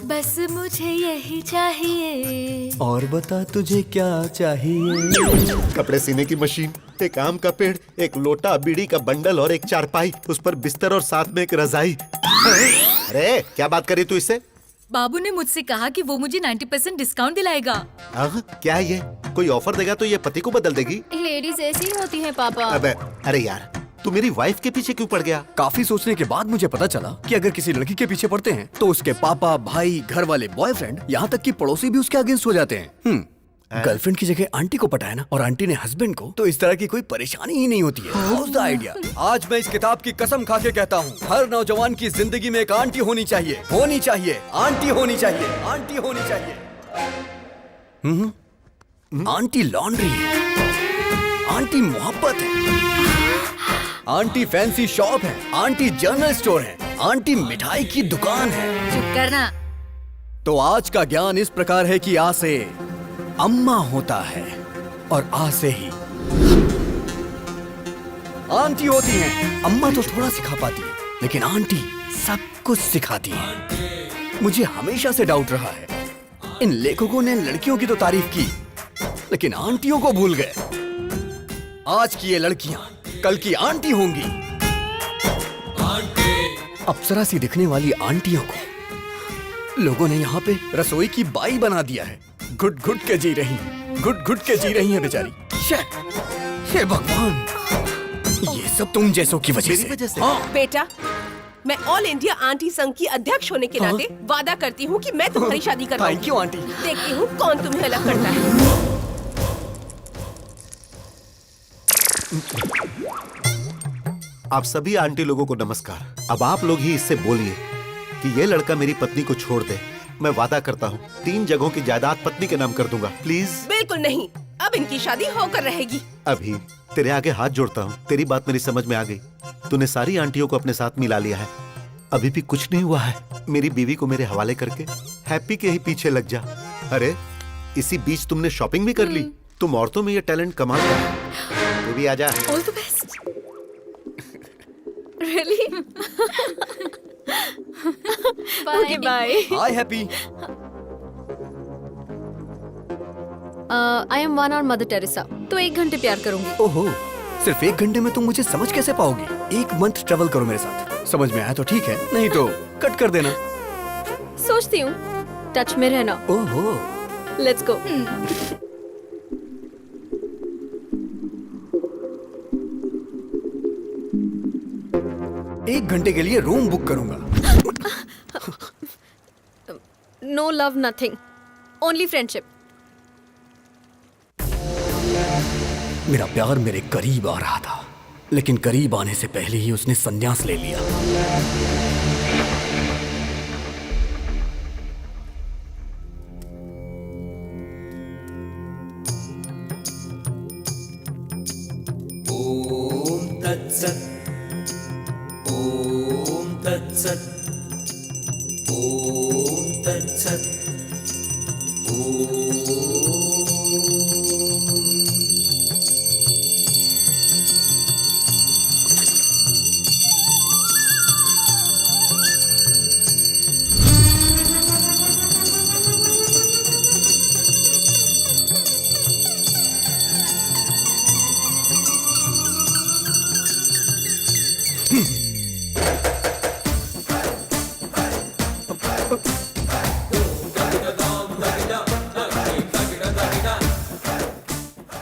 बस मुझे यही चाहिए। और बता तुझे क्या चाहिए? कपड़े सीने की मशीन, एक आम का पेड़, एक लोटा, बीड़ी का बंडल और एक चारपाई, उस पर बिस्तर और साथ में एक रजाई। अरे क्या बात करी तू इससे? बाबू ने मुझसे कहा कि वो मुझे 90% डिस्काउंट दिलाएगा। क्या है ये? कोई ऑफर देगा तो ये पति को बदल देगी? लेडीज ऐसी ही होती हैं पापा। अबे अरे यार, तू मेरी वाइफ के पीछे क्यों पड़ गया? काफी सोचने के बाद मुझे पता चला कि अगर किसी लड़की के पीछे पड़ते हैं तो उसके पापा, भाई, घर वाले, बॉयफ्रेंड, यहाँ तक कि पड़ोसी भी उसके अगेंस्ट हो जाते हैं। गर्लफ्रेंड की जगह आंटी को पटाया ना, और आंटी ने हस्बैंड को, तो इस तरह की कोई परेशानी ही नहीं होती है। How's the idea? आज मैं इस किताब की कसम खा के कहता हूँ, हर नौजवान की जिंदगी में एक आंटी होनी चाहिए, होनी चाहिए, आंटी होनी चाहिए, आंटी होनी चाहिए। आंटी लॉन्ड्री है, आंटी मोहब्बत है, आंटी फैंसी शॉप है, आंटी जनरल स्टोर है, आंटी मिठाई की दुकान है। चुप करना। तो आज का ज्ञान इस प्रकार है कि आ से अम्मा होता है और आ से ही आंटी होती है। अम्मा तो थोड़ा सिखा पाती है, लेकिन आंटी सब कुछ सिखाती है। मुझे हमेशा से डाउट रहा है, इन लेखकों ने लड़कियों की तो तारीफ की, लेकिन आंटियों को भूल गए। आज की ये लड़कियां कल की आंटी होंगी। अप्सरा सी दिखने वाली आंटियों को लोगों ने यहाँ पे रसोई की बाई बना दिया है। घुट घुट के जी रही, घुट घुट के जी रही है बेचारी। हे भगवान, ये सब तुम जैसों की वजह से। हाँ। बेटा, मैं ऑल इंडिया आंटी संघ की अध्यक्ष होने के नाते वादा करती हूँ कि मैं तुम्हारी शादी करवाऊंगी। Thank you aunty. देखती हूँ कौन तुम्हें अलग करता है। आप सभी आंटी लोगों को नमस्कार। अब आप लोग ही इससे बोलिए कि ये लड़का मेरी पत्नी को छोड़ दे। मैं वादा करता हूँ 3 जगहों की जायदाद पत्नी के नाम कर दूंगा। प्लीज। बिल्कुल नहीं, अब इनकी शादी होकर रहेगी। अभी तेरे आगे हाथ जोड़ता हूँ, तेरी बात मेरी समझ में आ गई। तूने सारी आंटियों को अपने साथ मिला लिया है, अभी भी कुछ नहीं हुआ है। मेरी बीवी को मेरे हवाले करके हैप्पी के ही पीछे लग जा। अरे इसी बीच तुमने शॉपिंग भी कर ली। तुम औरतों में ये टैलेंट कमाल का है। तू भी आजा। All the best. Really? Okay bye. Hi happy. I am one और मदर टेरेसा, तो 1 घंटे प्यार करूंगी। ओहो, सिर्फ 1 घंटे में तुम मुझे समझ कैसे पाओगी? 1 मंथ ट्रेवल करो मेरे साथ, समझ में आया तो ठीक है, नहीं तो कट कर देना। सोचती हूँ, टच में रहना। ओहो, लेट्स गो। एक घंटे के लिए रूम बुक करूंगा। No love nothing, only friendship. मेरा प्यार मेरे करीब आ रहा था, लेकिन करीब आने से पहले ही उसने संन्यास ले लिया। ओम तत्सत, ओम तत्सत, ओम तत्सत,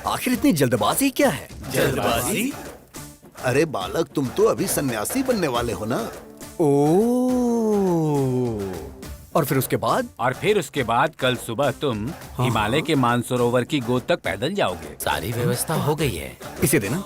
आखिर इतनी जल्दबाजी क्या है? जल्दबाजी? अरे बालक, तुम तो अभी सन्यासी बनने वाले हो ना। और फिर उसके बाद? और फिर उसके बाद कल सुबह तुम हिमालय के मानसरोवर की गोद तक पैदल जाओगे। सारी व्यवस्था हो गई है। इसे देना।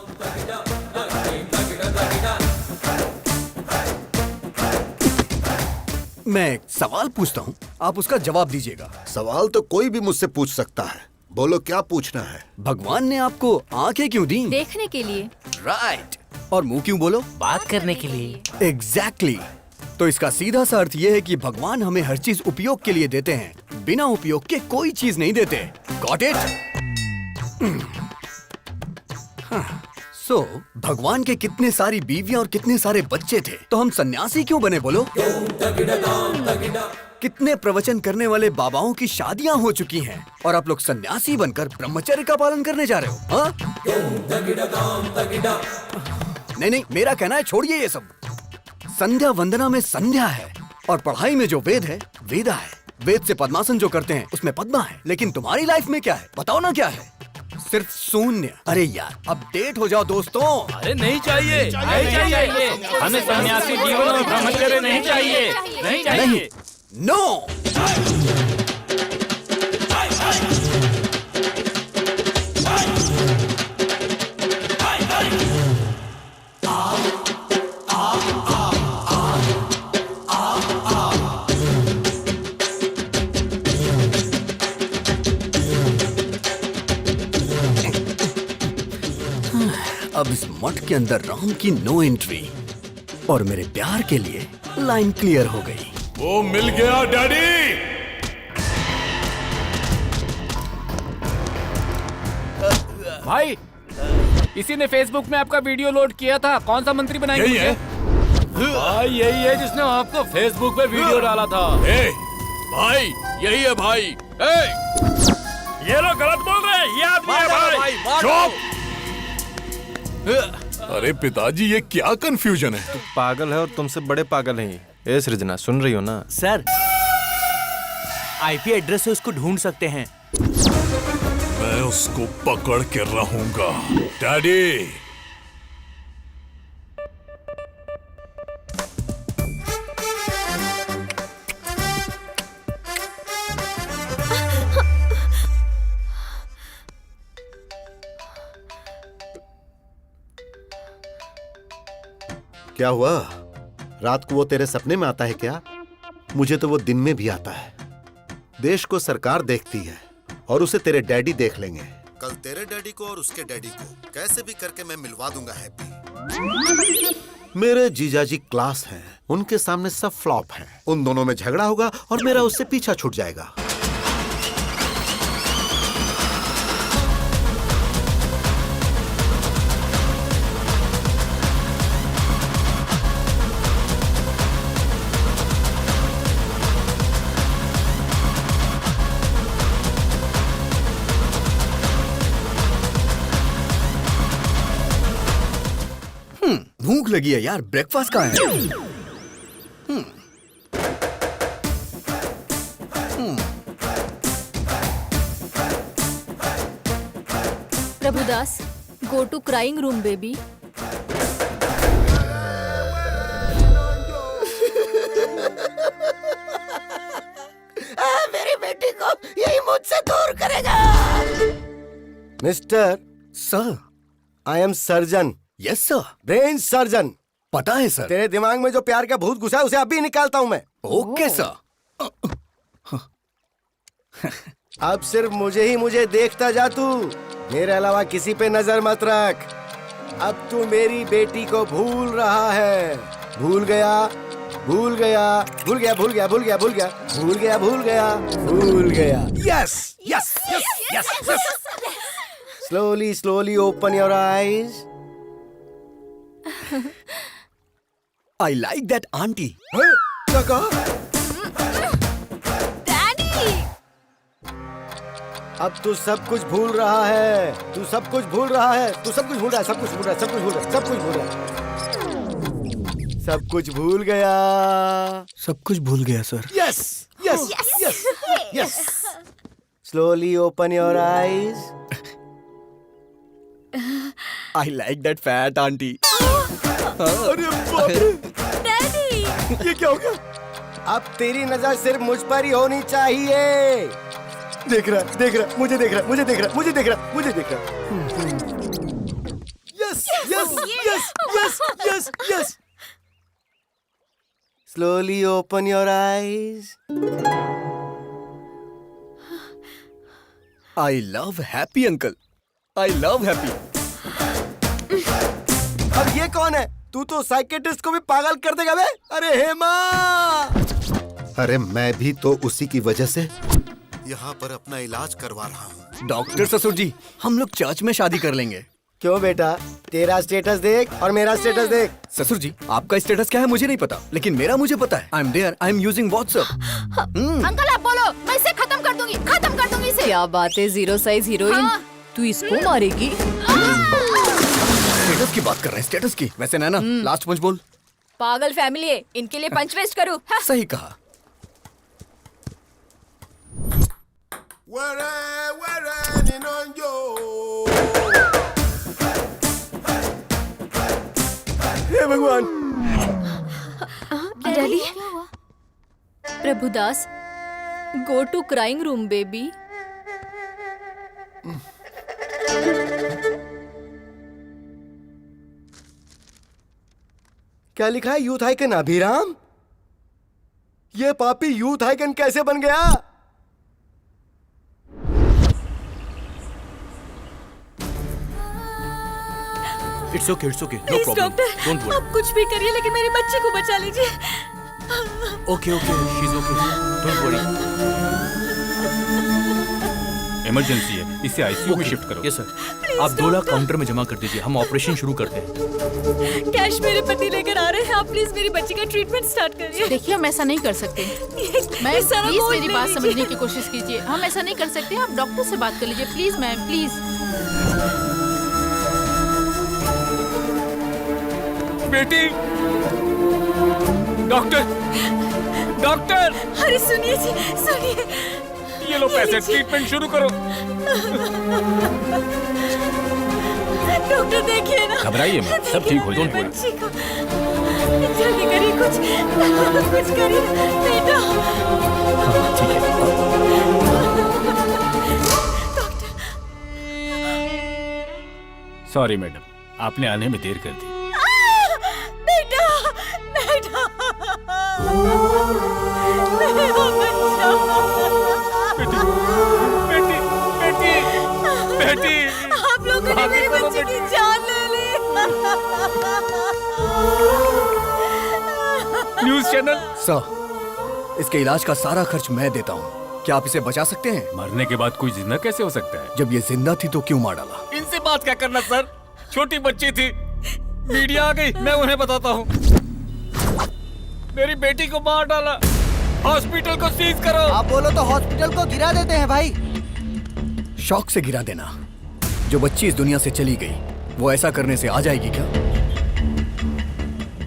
मैं एक सवाल पूछता हूँ, आप उसका जवाब दीजिएगा। सवाल तो कोई भी मुझसे पूछ सकता है, बोलो क्या पूछना है। भगवान ने आपको आंखें क्यों दी? देखने के लिए। राइट। और मुंह क्यों बोलो? बात करने के लिए। एग्जैक्टली। तो इसका सीधा सा अर्थ ये है कि भगवान हमें हर चीज उपयोग के लिए देते हैं, बिना उपयोग के कोई चीज नहीं देते। Got it? सो भगवान के कितने सारी बीवियां और कितने सारे बच्चे थे, तो हम सन्यासी क्यों बने बोलो? कितने प्रवचन करने वाले बाबाओं की शादियां हो चुकी हैं और आप लोग सन्यासी बनकर ब्रह्मचर्य का पालन करने जा रहे हो? हाँ? नहीं, मेरा कहना है छोड़िए ये सब। संध्या वंदना में संध्या है और पढ़ाई में जो वेद है वेदा है। वेद से पद्मासन जो करते हैं उसमें पद्मा है। लेकिन तुम्हारी लाइफ में क्या है बताओ ना? क्या है? सिर्फ शून्य। अरे यार, अपडेट हो जाओ दोस्तों। अरे नहीं चाहिए, नहीं चाहिए। हमें सन्यासी जीवन और ब्रह्मचर्य नहीं चाहिए, नहीं चाहिए। नो। अब इस मठ के अंदर राम की नो एंट्री और मेरे प्यार के लिए लाइन क्लियर हो गई। वो मिल गया डैडी। भाई, किसी ने फेसबुक में आपका वीडियो लोड किया था। कौन सा मंत्री बनाएंगे? यही है भाई, यही है जिसने आपको फेसबुक पे वीडियो डाला था। ए, भाई यही है भाई। ए, ये लोग गलत बोल रहे हैं। ये आदमी है भाई। चुप। अरे पिताजी, ये क्या कंफ्यूजन है? तू पागल है और तुमसे बड़े पागल हैं। ए सृजना, सुन रही हो ना? सर, आईपी एड्रेस से उसको ढूंढ सकते हैं। मैं उसको पकड़ के रहूंगा डैडी। क्या हुआ? रात को वो तेरे सपने में आता है क्या? मुझे तो वो दिन में भी आता है। देश को सरकार देखती है और उसे तेरे डैडी देख लेंगे। कल तेरे डैडी को और उसके डैडी को कैसे भी करके मैं मिलवा दूंगा हैप्पी। मेरे जीजाजी क्लास हैं, उनके सामने सब फ्लॉप हैं। उन दोनों में झगड़ा होगा और मेरा उससे पीछा छूट जाएगा। भूख लगी है यार, ब्रेकफास्ट कहाँ है? Prabhudas, go to crying room baby. मेरी बेटी को यही मुझसे दूर करेगा। Mister sir, I am surgeon. Yes sir. Brain surgeon. पता है सर। तेरे दिमाग में जो प्यार का भूत घुसा है उसे अभी निकालता हूँ मैं। Okay sir. अब सिर्फ मुझे देखता जा तू, मेरे अलावा किसी पे नजर मत रख। अब तू मेरी बेटी को भूल रहा है। भूल गया, भूल गया, भूल गया, भूल गया, भूल गया, भूल गया, भूल गया, भूल गया, भूल गया। Yes yes yes yes. Slowly slowly open your eyes. I like that aunty. क्या कहा? अब तू सब कुछ भूल रहा है। तू सब कुछ भूल रहा है। तू सब कुछ भूल रहा है। सब कुछ भूल रहा है। सब कुछ भूल रहा है। सब कुछ भूल रहा है। सब कुछ भूल गया। सब कुछ भूल गया sir. Yes yes yes yes. Slowly open your eyes. I like that fat aunty. अरे बाप रे। डैडी, ये क्या हो गया? अब तेरी नजर सिर्फ मुझ पर ही होनी चाहिए। देख रहा, देख रहा, मुझे देख रहा, मुझे देख रहा, मुझे देख रहा, मुझे देख रहा। Yes yes yes yes yes yes. Slowly open your eyes. I love happy uncle. I love happy. अब ये कौन है? तू तो साइकेट्रिस्ट को भी पागल कर देगा बे। अरे हेमा! अरे मैं भी तो उसी की वजह से यहाँ पर अपना इलाज करवा रहा हूँ। डॉक्टर ससुर जी, हम लोग चर्च में शादी कर लेंगे। क्यों बेटा? तेरा स्टेटस देख और मेरा स्टेटस देख। ससुर जी, आपका स्टेटस क्या है मुझे नहीं पता, लेकिन मेरा मुझे पता है। I am there, I am using WhatsApp. Uncle आप बोलो, मैं इसे खत्म कर दूंगी इसे। क्या बात है, जीरो साइज हीरोइन। तू इसको मारेगी? स्टेटस की बात कर रहे हैं, स्टेटस की। वैसे नैना, लास्ट पंच बोल। पागल फैमिली है, इनके लिए पंच वेस्ट करूँ? सही कहा। हे भगवान। Daddy, Prabhudas, go to crying room baby. क्या लिखा है? Youth icon Abhiram? ये पापी यूथ आइकन कैसे बन गया? It's okay, no please problem, doctor, don't worry. आप कुछ भी करिए लेकिन मेरी बच्ची को बचा लीजिए। Okay, she is okay, don't worry. Emergency है, इसे आईसीयू में शिफ्ट करो। Yes sir. आप 2 लाख काउंटर में जमा कर दीजिए, हम ऑपरेशन शुरू करते हैं। कैश मेरे पति लेकर आ रहे हैं, आप प्लीज मेरी बच्ची का ट्रीटमेंट स्टार्ट करिए। देखिए, हम ऐसा नहीं कर सकते। मैम प्लीज मेरी बात समझने की कोशिश कीजिए। हम ऐसा नहीं कर सकते, आप डॉक्टर से बात कर लीजिए प्लीज मैम, प्लीज। बेटी, डॉक्टर, डॉक्टर। अरे सुनिए जी, सुनिए। ये लो पैसे, ट्रीटमेंट शुरू करो। डॉक्टर देखिए ना। घबराइए मत, सब ठीक हो, डोंट वरी। बच्ची को जल्दी करिए, कुछ करिए बेटा। ठीक है। सॉरी मैडम, आपने आने में देर कर दी। बेटा, बेटा, मेरा बच्चा। बेटी, बेटी, बेटी। आप लोगों ने मेरे बच्चे की जान ले ली। News channel. सर, इसके इलाज का सारा खर्च मैं देता हूँ। क्या आप इसे बचा सकते हैं? मरने के बाद कोई जिंदा कैसे हो सकता है? जब ये जिंदा थी तो क्यों मार डाला? इनसे बात क्या करना सर, छोटी बच्ची थी, मीडिया आ गई, मैं उन्हें बताता हूँ। मेरी बेटी को मार डाला, हॉस्पिटल को सीज करो। आप बोलो तो हॉस्पिटल को गिरा देते हैं भाई। शौक से गिरा देना। जो बच्ची इस दुनिया से चली गई, वो ऐसा करने से आ जाएगी क्या?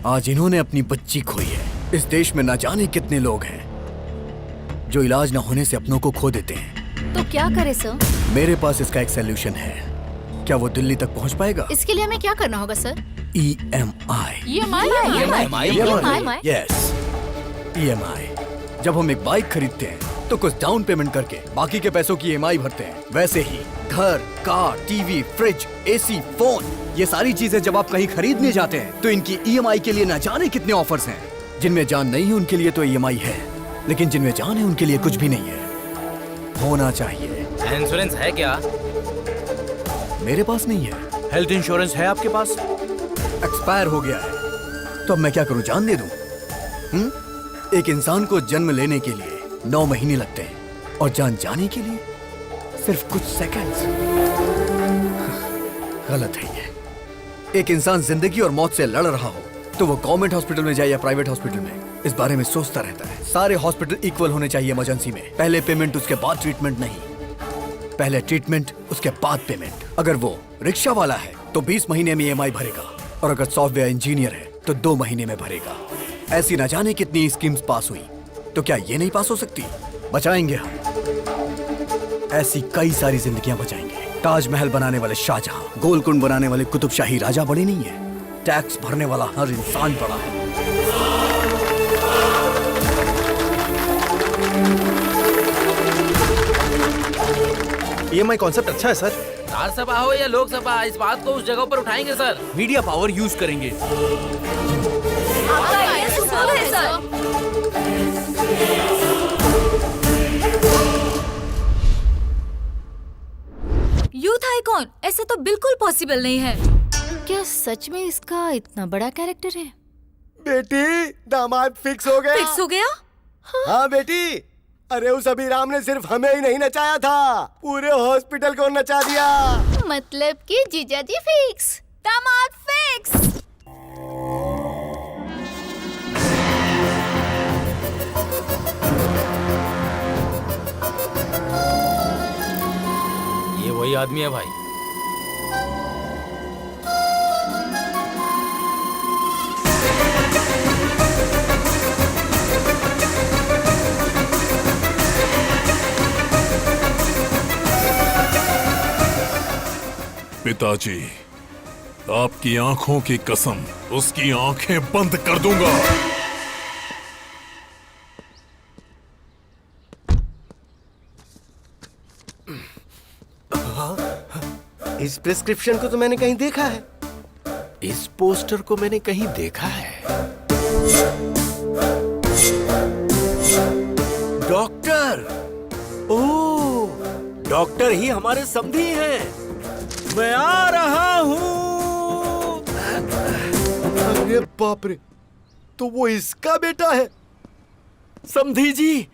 आज इन्होंने अपनी बच्ची खोई है। इस देश में ना जाने कितने लोग हैं जो इलाज न होने से अपनों को खो देते हैं। तो क्या करे सर? मेरे पास इसका एक सलूशन है। क्या वो दिल्ली तक पहुंच पाएगा? इसके लिए हमें क्या करना होगा सर? EMI। Yes, EMI। जब हम एक बाइक खरीदते हैं तो कुछ डाउन पेमेंट करके बाकी के पैसों की EMI भरते हैं। वैसे ही घर, car, TV, fridge, AC, phone, ये सारी चीजें जब आप कहीं खरीदने जाते हैं तो इनकी EMI के लिए न जाने कितने ऑफर्स हैं। जिनमें जान नहीं है उनके लिए तो EMI है, लेकिन जिनमें जान है उनके लिए कुछ भी नहीं है। होना चाहिए। इंश्योरेंस है क्या? मेरे पास नहीं है। हेल्थ इंश्योरेंस है आपके पास? एक्सपायर हो गया है। तो अब मैं क्या करूं, जान दे दूं? एक इंसान को जन्म लेने के लिए 9 महीने लगते हैं और जान जाने के लिए सिर्फ कुछ सेकंड्स। गलत है ये। एक इंसान जिंदगी और मौत से लड़ रहा हो तो वो गवर्नमेंट हॉस्पिटल में जाए या प्राइवेट हॉस्पिटल में, इस बारे में सोचता रहता है। सारे हॉस्पिटल इक्वल होने चाहिए इमरजेंसी में। पहले पेमेंट उसके बाद ट्रीटमेंट नहीं, पहले ट्रीटमेंट उसके बाद पेमेंट। अगर वो रिक्शा वाला है तो 20 महीने में EMI भरेगा, और अगर सॉफ्टवेयर इंजीनियर है तो 2 महीने में भरेगा। ऐसी न जाने कितनी स्कीम्स पास हुई, तो क्या ये नहीं पास हो सकती? बचाएंगे हम, ऐसी कई सारी जिंदगियां बचाएंगे। ताजमहल बनाने वाले शाहजहां, गोलकुंड बनाने वाले कुतुबशाही राजा बड़े नहीं है, टैक्स भरने वाला हर इंसान बड़ा है। EMI कॉन्सेप्ट अच्छा है सर। राज्यसभा हो या लोकसभा, इस बात को उस जगह पर उठाएंगे सर। मीडिया पावर यूज करेंगे। यूथ आइकॉन, ऐसा तो बिल्कुल पॉसिबल नहीं है। क्या सच में इसका इतना बड़ा कैरेक्टर है? बेटी, दामाद फिक्स हो गया। फिक्स हो गया? हाँ बेटी, अरे उस अभिराम ने सिर्फ हमें ही नहीं नचाया था, पूरे हॉस्पिटल को नचा दिया। मतलब कि जीजाजी फिक्स, दामाद फिक्स। ये वही आदमी है भाई। पिताजी, आपकी आंखों की कसम, उसकी आंखें बंद कर दूंगा। इस प्रिस्क्रिप्शन को तो मैंने कहीं देखा है। इस पोस्टर को मैंने कहीं देखा है। डॉक्टर, ओह, डॉक्टर ही हमारे समधी हैं। मैं आ रहा हूँ। अरे बाप रे, तो वो इसका बेटा है। समधी जी।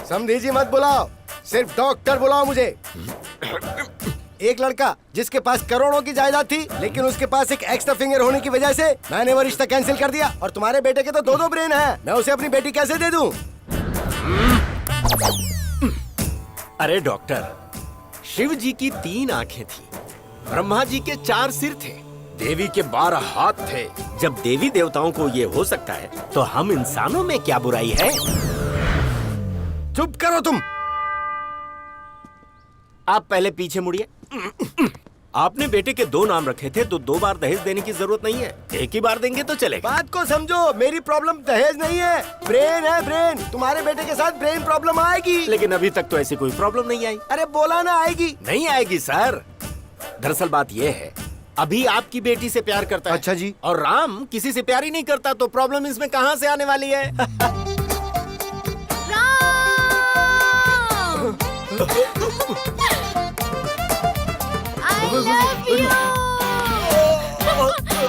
समधी जी मत बुलाओ, सिर्फ डॉक्टर बुलाओ मुझे। एक लड़का जिसके पास करोड़ों की जायदाद थी, लेकिन उसके पास एक एक्स्ट्रा फिंगर होने की वजह से मैंने वो रिश्ता कैंसिल कर दिया। और तुम्हारे बेटे के तो 2-2 ब्रेन हैं, मैं उसे अपनी बेटी कैसे दे दूं? अरे डॉक्टर, शिव जी की 3 आंखें थी, ब्रह्मा जी के 4 सिर थे, देवी के 12 हाथ थे। जब देवी देवताओं को ये हो सकता है, तो हम इंसानों में क्या बुराई है? चुप करो तुम। आप पहले पीछे मुड़िए। आपने बेटे के 2 नाम रखे थे, तो 2 बार दहेज देने की जरूरत नहीं है, एक ही बार देंगे तो चलेगा। बात को समझो, मेरी प्रॉब्लम दहेज नहीं है, ब्रेन है ब्रेन। तुम्हारे बेटे के साथ ब्रेन प्रॉब्लम आएगी। लेकिन अभी तक तो ऐसी कोई प्रॉब्लम नहीं आई। अरे बोला ना आएगी। नहीं आएगी सर। दरअसल बात यह है, अभी आपकी बेटी से प्यार करता है। अच्छा जी। और राम किसी से प्यार ही नहीं करता, तो प्रॉब्लम इसमें कहां से आने वाली है? I love you.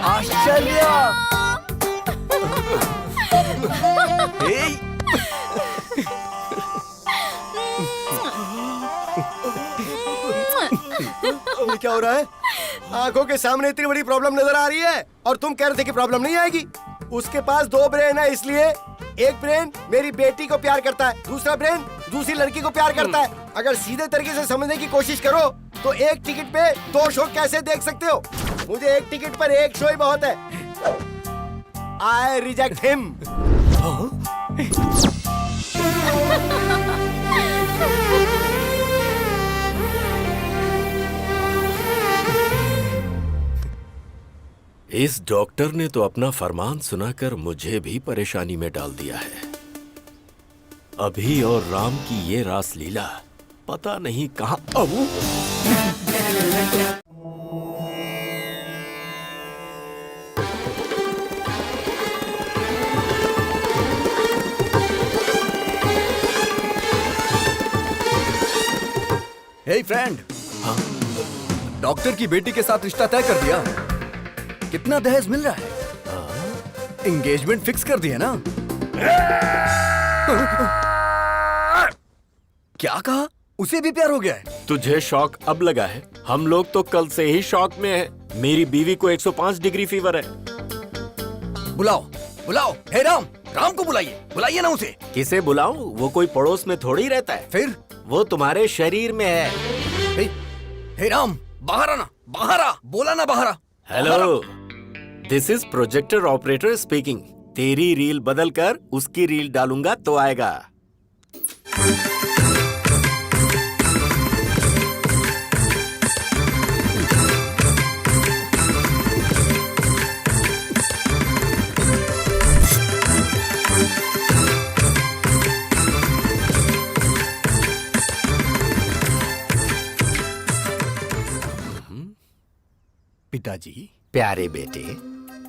आश्चर्य। ये क्या हो रहा है? आंखों के सामने इतनी बड़ी प्रॉब्लम नजर आ रही है और तुम कह रहे थे कि प्रॉब्लम नहीं आएगी। उसके पास 2 ब्रेन है, इसलिए एक ब्रेन मेरी बेटी को प्यार करता है, दूसरा ब्रेन दूसरी लड़की को प्यार करता है। अगर सीधे तरीके से समझने की कोशिश करो तो एक टिकट पे 2 शो कैसे देख सकते हो? मुझे एक टिकट पर एक शो ही बहुत है। I reject him. इस डॉक्टर ने तो अपना फरमान सुनाकर मुझे भी परेशानी में डाल दिया है। अभी और राम की ये रासलीला पता नहीं कहां। हे फ्रेंड, डॉक्टर की बेटी के साथ रिश्ता तय कर दिया। कितना दहेज मिल रहा है? एंगेजमेंट फिक्स कर दिया ना? क्या कहा? उसे भी प्यार हो गया है? तुझे शौक अब लगा है? हम लोग तो कल से ही शौक में हैं। मेरी बीवी को 105 डिग्री फीवर है। बुलाओ बुलाओ, हे राम, राम को बुलाइए, बुलाइए ना उसे। किसे बुलाऊं? वो कोई पड़ोस में थोड़ी रहता है। फिर वो तुम्हारे शरीर में है। हे राम, बाहर आना, बाहर आ, बोला ना बाहर आ। Hello, this is projector operator speaking. तेरी रील बदल कर उसकी रील डालूंगा तो आएगा। पिताजी। प्यारे बेटे,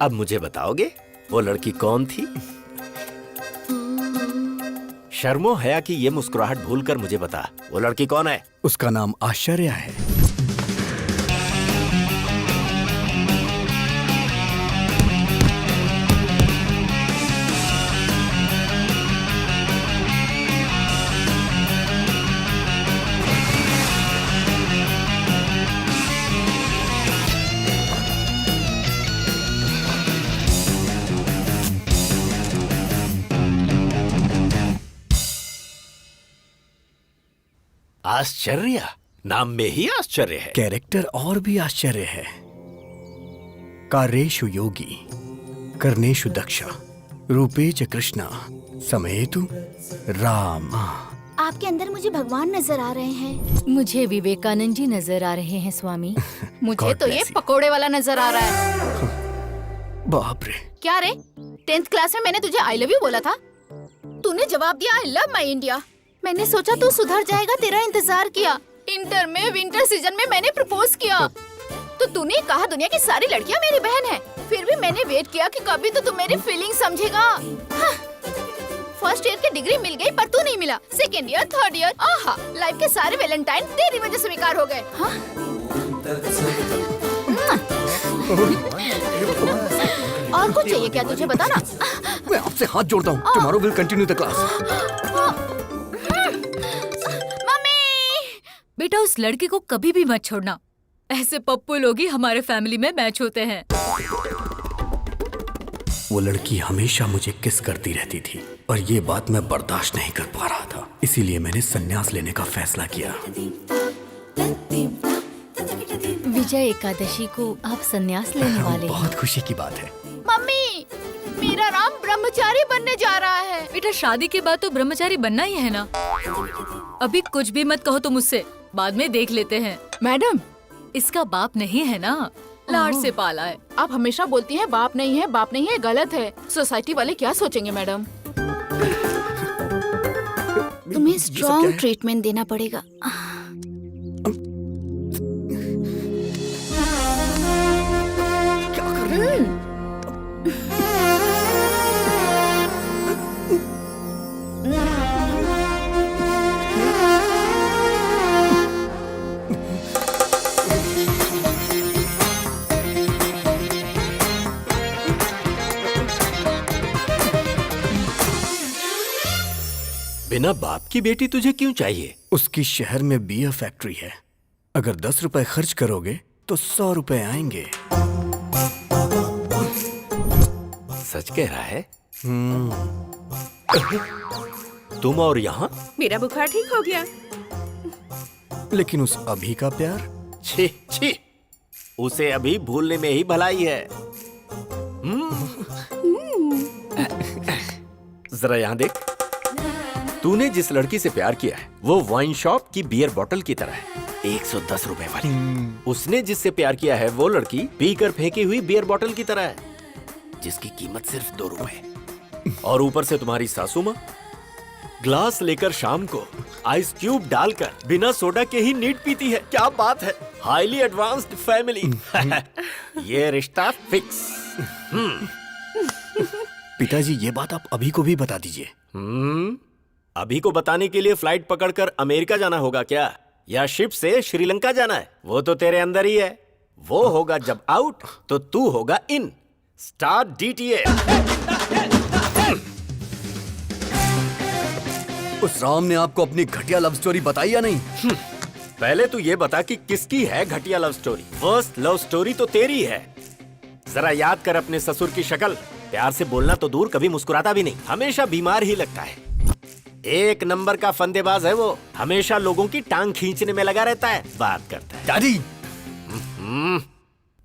अब मुझे बताओगे वो लड़की कौन थी? शर्मो हया की ये मुस्कुराहट भूलकर मुझे बता, वो लड़की कौन है? उसका नाम आश्चर्य है। आश्चर्य, नाम में ही आश्चर्य है। कैरेक्टर और भी आश्चर्य है। कार्येषु योगी, कर्णेषु दक्ष, रूपेच कृष्णा, समयेतु राम। आपके अंदर मुझे भगवान नजर आ रहे हैं। मुझे विवेकानंद जी नजर आ रहे हैं स्वामी। मुझे तो ये पकोड़े वाला नजर आ रहा है। बाप रे। क्या रे, 10th क्लास में मैंने तुझे आई लव यू बोला था, तूने जवाब दिया आई लव माई इंडिया। मैंने सोचा तू सुधर जाएगा, तेरा इंतजार किया। इंटर में विंटर सीजन में मैंने प्रपोज किया तो तूने कहा दुनिया की सारी लड़कियां मेरी बहन है। फिर भी मैंने वेट किया कि कभी तो तू मेरी फीलिंग समझेगा। फर्स्ट ईयर की डिग्री मिल गई पर तू नहीं मिला। सेकेंड ईयर, थर्ड ईयर, आहा, लाइफ के सारे वैलेंटाइन तेरी वजह से बेकार हो गए। और कुछ चाहिए क्या तुझे, बता ना। मैं आपसे हाथ जोड़ता हूँ। Tomorrow will continue the class. बेटा, उस लड़की को कभी भी मत छोड़ना। ऐसे पप्पू लोग ही हमारे फैमिली में मैच होते हैं। वो लड़की हमेशा मुझे किस करती रहती थी और ये बात मैं बर्दाश्त नहीं कर पा रहा था। इसीलिए मैंने संन्यास लेने का फैसला किया। विजय एकादशी को आप संन्यास लेने वाले हैं। बहुत खुशी की बात है। मम्मी, मेरा राम ब्रह्मचारी बनने जा रहा है। बेटा, शादी के बाद तो ब्रह्मचारी बनना ही है ना। अभी कुछ भी मत कहो तुम मुझसे, बाद में देख लेते हैं। मैडम, इसका बाप नहीं है ना, लाड से पाला है। आप हमेशा बोलती हैं बाप नहीं है, बाप नहीं है, गलत है। सोसाइटी वाले क्या सोचेंगे मैडम? तुम्हें स्ट्रॉन्ग ट्रीटमेंट देना पड़ेगा। क्या कर रही है? बिना बाप की बेटी तुझे क्यों चाहिए? उसकी शहर में बियर फैक्ट्री है। अगर 10 रुपए खर्च करोगे तो 100 रुपए आएंगे। सच कह रहा है? तुम और यहाँ? मेरा बुखार ठीक हो गया। लेकिन उस अभी का प्यार? छी छी, उसे अभी भूलने में ही भलाई है। जरा यहाँ देख, तूने जिस लड़की से प्यार किया है वो वाइन शॉप की बियर बोतल की तरह है। 110 रुपए वाली। उसने जिससे प्यार किया है वो लड़की पीकर फेंकी हुई बियर बोतल की तरह है, जिसकी कीमत सिर्फ 2 रुपए। और ऊपर से तुम्हारी सासू माँ ग्लास लेकर शाम को आइस क्यूब डालकर बिना सोडा के ही नीट पीती है। क्या बात है, हाईली एडवांस्ड फैमिली। ये रिश्ता फिक्स। पिताजी ये बात आप अभी को भी बता दीजिए। अभी को बताने के लिए फ्लाइट पकड़कर अमेरिका जाना होगा क्या, या शिप से श्रीलंका जाना है? वो तो तेरे अंदर ही है। वो होगा जब आउट तो तू होगा इन। Start DTA। उस राम ने आपको अपनी घटिया लव स्टोरी बताई या नहीं? पहले तू ये बता कि किसकी है घटिया love story. First love story तो तेरी है। जरा याद कर अपने ससुर की शक्ल। प्यार से बोलना तो दूर, कभी मुस्कुराता भी नहीं, हमेशा बीमार ही लगता है। 1 नंबर का फंदेबाज है वो, हमेशा लोगों की टांग खींचने में लगा रहता है, बात करता है। डैडी!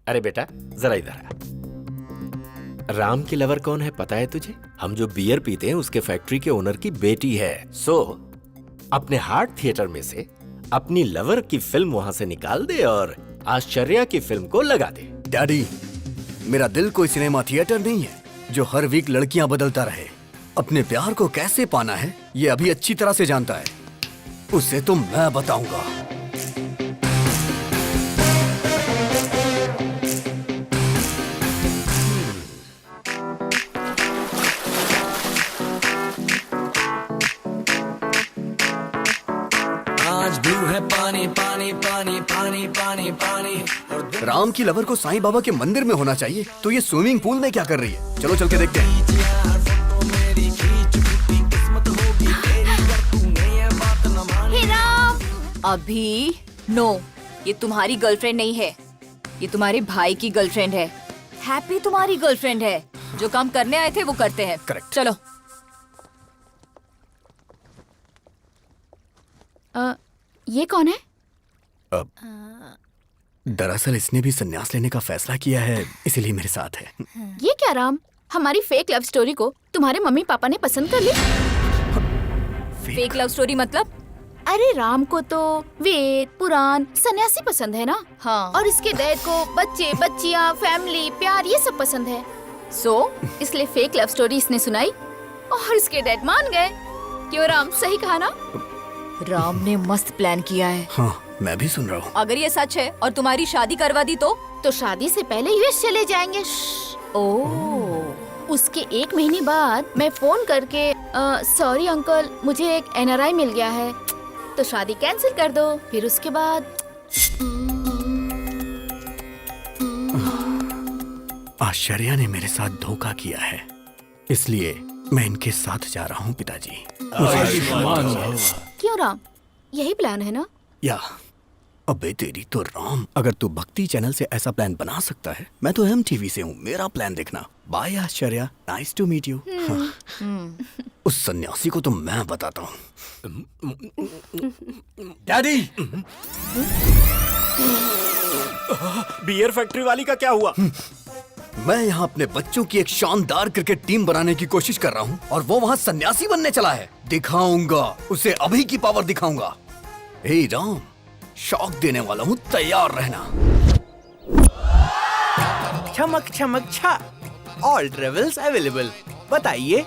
अरे बेटा जरा इधर आ। राम की लवर कौन है पता है तुझे? हम जो बियर पीते हैं उसके फैक्ट्री के ओनर की बेटी है। सो अपने हार्ट थिएटर में से अपनी लवर की फिल्म वहां से निकाल दे और आश्चर्या की फिल्म को लगा दे। डैडी, मेरा दिल कोई सिनेमा थिएटर नहीं है जो हर वीक लड़कियां बदलता रहे। अपने प्यार को कैसे पाना है ये अभी अच्छी तरह से जानता है, उसे तो मैं बताऊंगा। आज ब्लू है पानी पानी पानी पानी पानी पानी। राम की लवर को साईं बाबा के मंदिर में होना चाहिए, तो ये स्विमिंग पूल में क्या कर रही है? चलो चल के देखते हैं। हे राम! अभी नो, ये तुम्हारी गर्लफ्रेंड नहीं है, ये तुम्हारे भाई की गर्लफ्रेंड है। हैप्पी तुम्हारी गर्लफ्रेंड है। जो काम करने आए थे वो करते हैं। करेक्ट। चलो। ये कौन है? दरअसल इसने भी संन्यास लेने का फैसला किया है, इसीलिए मेरे साथ है। ये क्या राम, हमारी फेक लव स्टोरी को तुम्हारे मम्मी पापा ने पसंद कर ली? फेक लव स्टोरी मतलब? अरे राम को तो वेद पुराण सन्यासी पसंद है ना। हाँ। और इसके डैड को बच्चे बच्चियाँ फैमिली प्यार ये सब पसंद है। इसलिए फेक लव स्टोरी इसने सुनाई और इसके डैड मान गए। क्यों राम, सही कहा ना? राम ने मस्त प्लान किया है। हाँ, मैं भी सुन रहा हूँ। अगर ये सच है और तुम्हारी शादी करवा दी तो शादी से पहले यूएस चले जाएंगे। उसके 1 महीने बाद मैं फोन करके सॉरी अंकल, मुझे एक NRI मिल गया है, तो शादी कैंसिल कर दो। फिर उसके बाद आश्चर्या ने मेरे साथ धोखा किया है, इसलिए मैं इनके साथ जा रहा हूँ पिताजी। क्यों राम, यही प्लान है ना? या अबे तेरी तो राम, अगर तू भक्ति चैनल से ऐसा प्लान बना सकता है, मैं तो MTV से हूँ, मेरा प्लान देखना। Bye Ashcharya, nice to meet you. उस सन्यासी को तो मैं बताता हूँ। डैडी! बियर फैक्ट्री वाली का क्या हुआ? मैं यहाँ अपने बच्चों की एक शानदार क्रिकेट टीम बनाने की कोशिश कर रहा हूँ और वो वहाँ सन्यासी बनने चला है। दिखाऊंगा उसे, अभी की पावर दिखाऊंगा। हे राम, शॉक देने वाला हूँ, तैयार रहना। चमक चमक छा, ऑल ट्रेवल्स अवेलेबल। बताइए,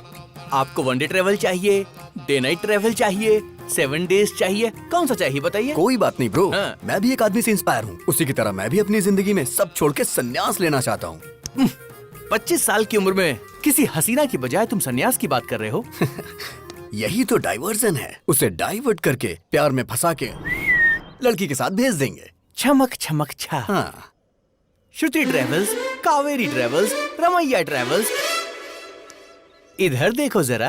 आपको 1 डे ट्रेवल चाहिए, डे नाइट ट्रेवल चाहिए, 7 डेज चाहिए, कौन सा चाहिए बताइए? कोई बात नहीं ब्रो, हाँ। मैं भी एक आदमी से इंस्पायर हूँ। उसी की तरह मैं भी अपनी जिंदगी में सब छोड़ के संन्यास लेना चाहता हूँ। 25 साल की उम्र में किसी हसीना की बजाय तुम सन्यास की बात कर रहे हो? यही तो डाइवर्जन है, उसे डाइवर्ट करके प्यार में फंसा के लड़की के साथ भेज देंगे। चमक चमक छा। हाँ। Shruti travels, Kaveri travels, Ramaiah travels, इधर देखो जरा।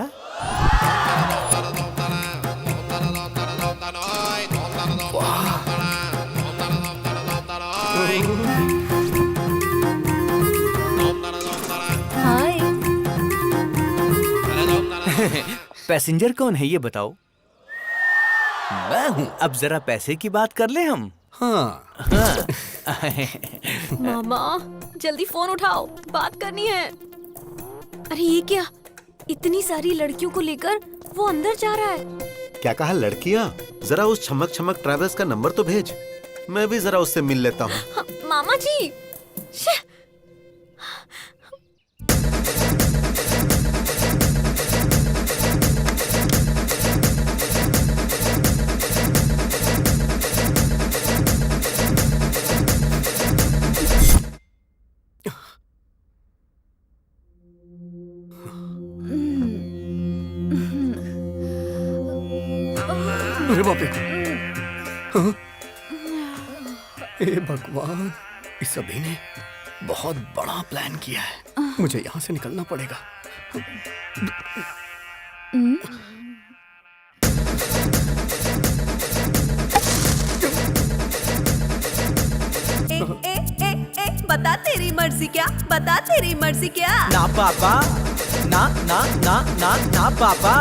हाय। पैसेंजर कौन है ये बताओ? मैं हूँ। अब जरा पैसे की बात कर ले हम। हाँ। मामा जल्दी फोन उठाओ, बात करनी है। अरे ये क्या, इतनी सारी लड़कियों को लेकर वो अंदर जा रहा है। क्या कहा लड़कियाँ? जरा उस छमक छमक ट्रैवल्स का नंबर तो भेज। मैं भी जरा उससे मिल लेता हूँ। मामा जी। श्श! अरे बाप रे। हाँ? हे भगवान, इस सभी ने बहुत बड़ा प्लान किया है। मुझे यहाँ से निकलना पड़ेगा। बता तेरी मर्जी क्या, बता तेरी मर्जी क्या। ना पापा, ना ना ना ना ना पापा,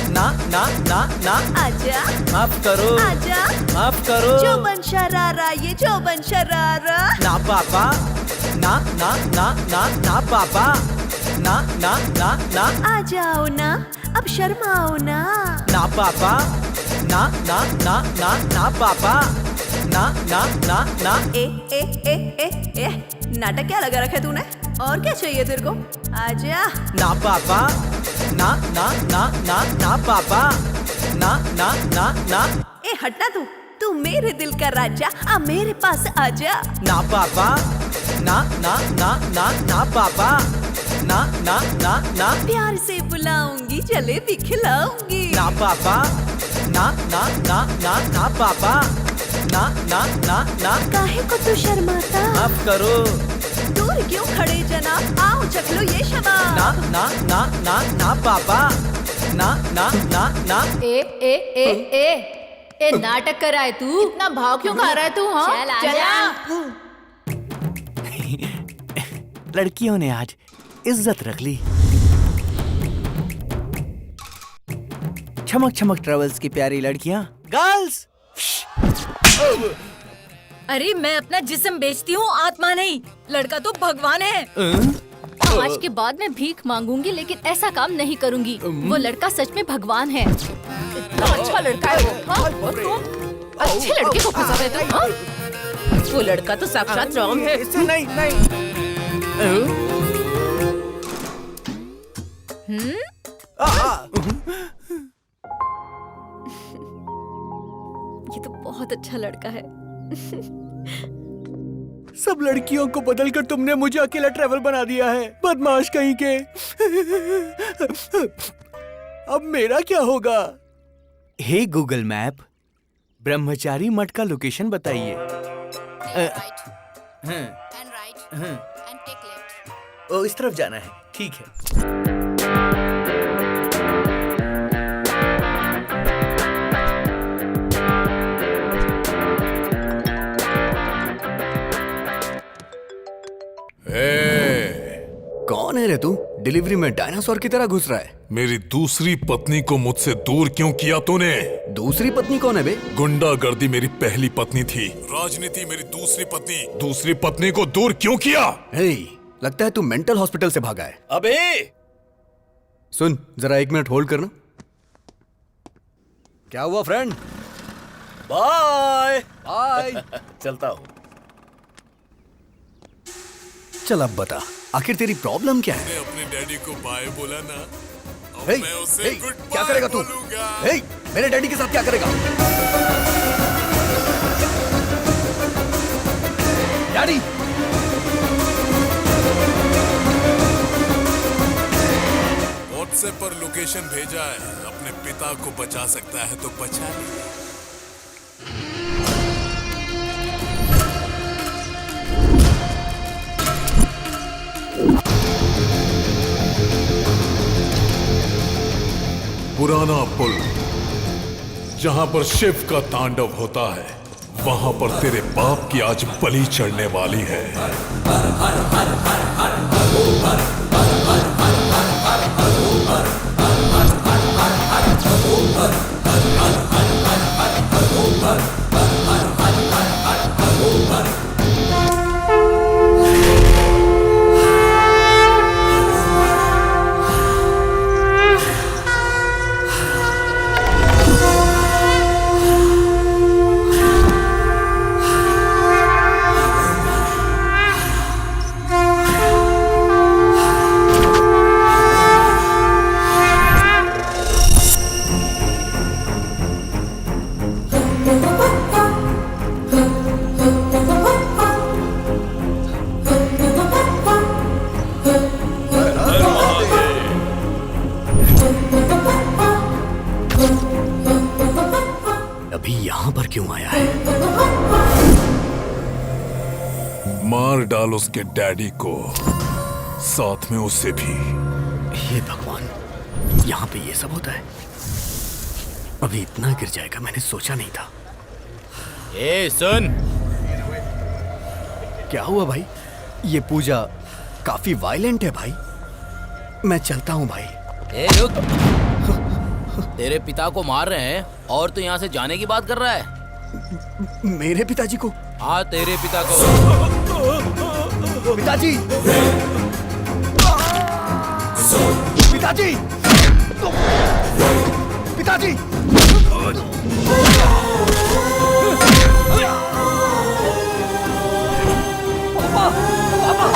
ना ना ना ना। आजा, माफ करो, आजा, माफ करो। जो बन शरारा, ये जो बन शरारा। ना पापा, ना ना ना ना ना पापा, ना ना ना ना। आ जाओ ना, अब शर्माओ ना। ना पापा, ना ना ना ना ना पापा, ना ना ना ना। ए नाटक क्या लगा रखा है तूने? और क्या चाहिए तेरे को? आजा। ना पापा, ना ना ना ना ना पापा, ना ना ना ना। ए हटना तू मेरे दिल का राजा, आ मेरे पास आजा। ना पापा, ना ना ना ना ना पापा, ना ना ना ना। प्यार से बुलाऊंगी, जलेबी खिलाऊंगी। ना पापा, ना ना ना ना ना पापा, ना ना ना ना। काहे को तू शर्माता? माफ करो। दूर क्यों खड़े जनाब, आओ चख लो ये शबाब। ना ना ना ना ना पापा, ना ना ना ना। ए नाटक कर रहा है तू? इतना भाव क्यों खा रहा है तू? हाँ चल आजा। लड़कियों ने आज इज्जत रख ली। चमक चमक ट्रेवल्स की प्यारी लड़कियां, गर्ल्स। अरे मैं अपना जिस्म बेचती हूँ, आत्मा नहीं। लड़का तो भगवान है। आज के बाद मैं भीख मांगूंगी, लेकिन ऐसा काम नहीं करूंगी। वो लड़का सच में भगवान है। इतना अच्छा लड़का है वो। हाँ? अच्छे लड़के को फंसा रहे तुम। हाँ? वो लड़का तो साक्षात राम है। नहीं नहीं। ये तो बहुत अच्छा लड़का है। सब लड़कियों को बदलकर तुमने मुझे अकेला ट्रैवल बना दिया है, बदमाश कहीं के। अब मेरा क्या होगा? हे गूगल मैप, ब्रह्मचारी मठ का लोकेशन बताइए। ओ, इस तरफ जाना है। ठीक है। कौन है रे तू? डिलीवरी में डायनासोर की तरह घुस रहा है। मेरी दूसरी पत्नी को मुझसे दूर क्यों किया तूने? दूसरी पत्नी कौन है बे? गुंडागर्दी मेरी पहली पत्नी थी, राजनीति मेरी दूसरी पत्नी। दूसरी पत्नी को दूर क्यों किया? हे, लगता है तू मेंटल हॉस्पिटल से भागा है। अबे सुन, जरा 1 मिनट होल्ड करना। क्या हुआ फ्रेंड? Bye bye. चलता हूँ। चल अब बता, आखिर तेरी प्रॉब्लम क्या है? अपने डैडी को बाय बोला ना, अब हे, मैं उसे हे, गुड क्या करेगा तू? हे, मेरे डैडी के साथ क्या करेगा? डैडी! व्हाट्सएप पर लोकेशन भेजा है, अपने पिता को बचा सकता है तो बचा ले। पुराना पुल, जहां पर शिव का तांडव होता है, वहां पर तेरे बाप की आज बलि चढ़ने वाली है। डाल उसके डैडी को, साथ में उससे भी। हे भगवान, यहाँ पे ये सब होता है? अभी इतना गिर जाएगा मैंने सोचा नहीं था। ए सुन, क्या हुआ भाई? ये पूजा काफी वायलेंट है भाई। मैं चलता हूँ भाई। ए रुक, तेरे पिता को मार रहे हैं और तू यहाँ से जाने की बात कर रहा है? मेरे पिताजी को? हाँ, तेरे पिता को। पिताजी! पिताजी! पिताजी! पापा! पापा!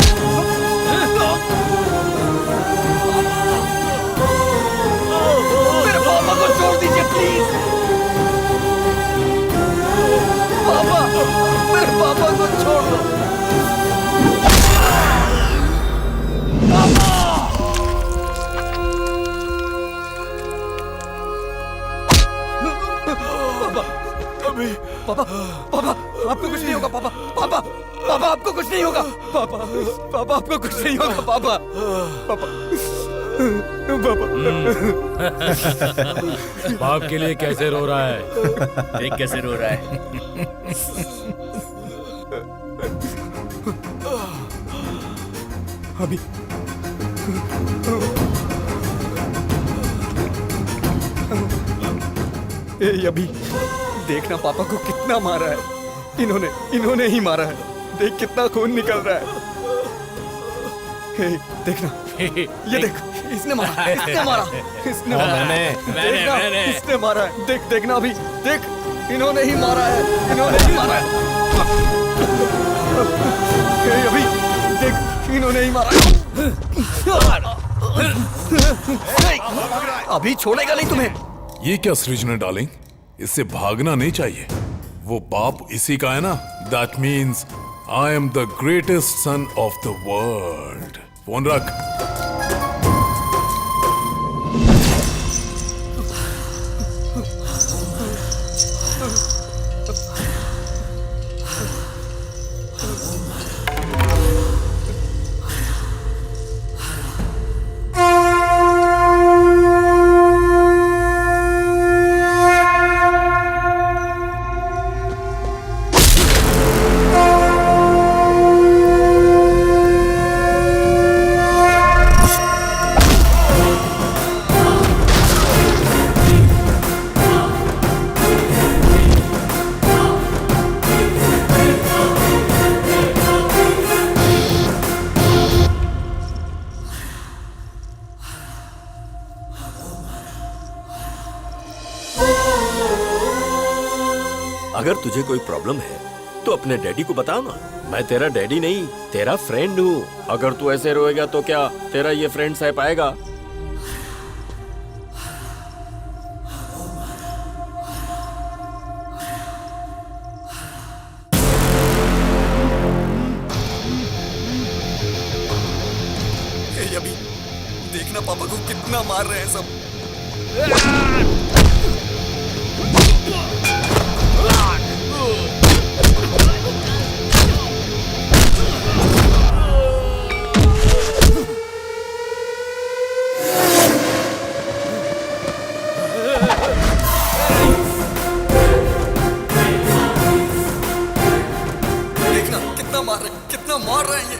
मेरे पापा को छोड़ दीजिए प्लीज। पापा, मेरे पापा को छोड़ दो। पापा, पापा, आपको कुछ नहीं होगा पापा, पापा, पापा आपको कुछ नहीं होगा, पापा, पापा आपको कुछ नहीं होगा, पापा, पापा, पापा। बाप के लिए कैसे रो रहा है? देख कैसे रो रहा है। अभी अभी देखना पापा को कितना मारा है इन्होंने ही मारा है। देख कितना खून निकल रहा है। देखना, ये देख, इसने मारा, इसने मारा, इसने मारा, मैंने इसने मारा है। देख, देखना अभी, देख, इन्होंने ही मारा है, इन्होंने ही मारा है। अभी देख, इन्होंने ही मारा है। अभी छोड़ेगा नहीं तुम्हें। ये क्या सृजना डार्लिंग, इससे भागना नहीं चाहिए। वो बाप इसी का है ना। That means I am the greatest son of the world. Phone रख। अगर तुझे कोई प्रॉब्लम है तो अपने डैडी को बताओ ना। मैं तेरा डैडी नहीं, तेरा फ्रेंड हूँ। अगर तू ऐसे रोएगा तो क्या तेरा ये फ्रेंड सह पाएगा? अभी देखना पापा को कितना मार रहे हैं सब। देखना कितना मार रहे हैं ये।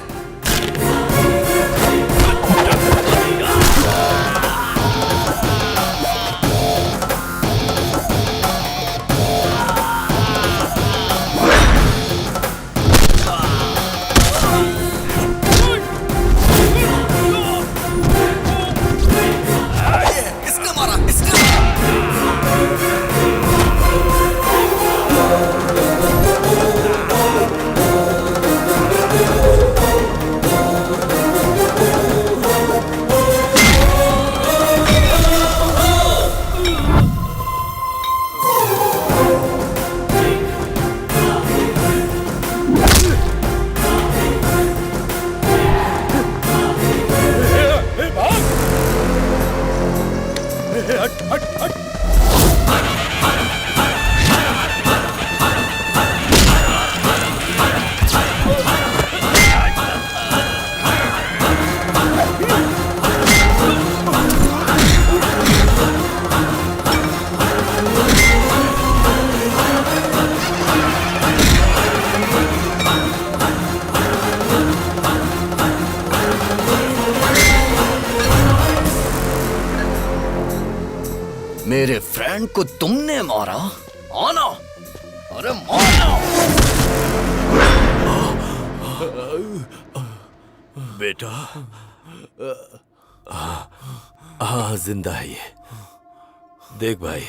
मेरे फ्रेंड को तुमने मारा? आना, अरे मारना। बेटा, हाँ जिंदा है ये। देख भाई,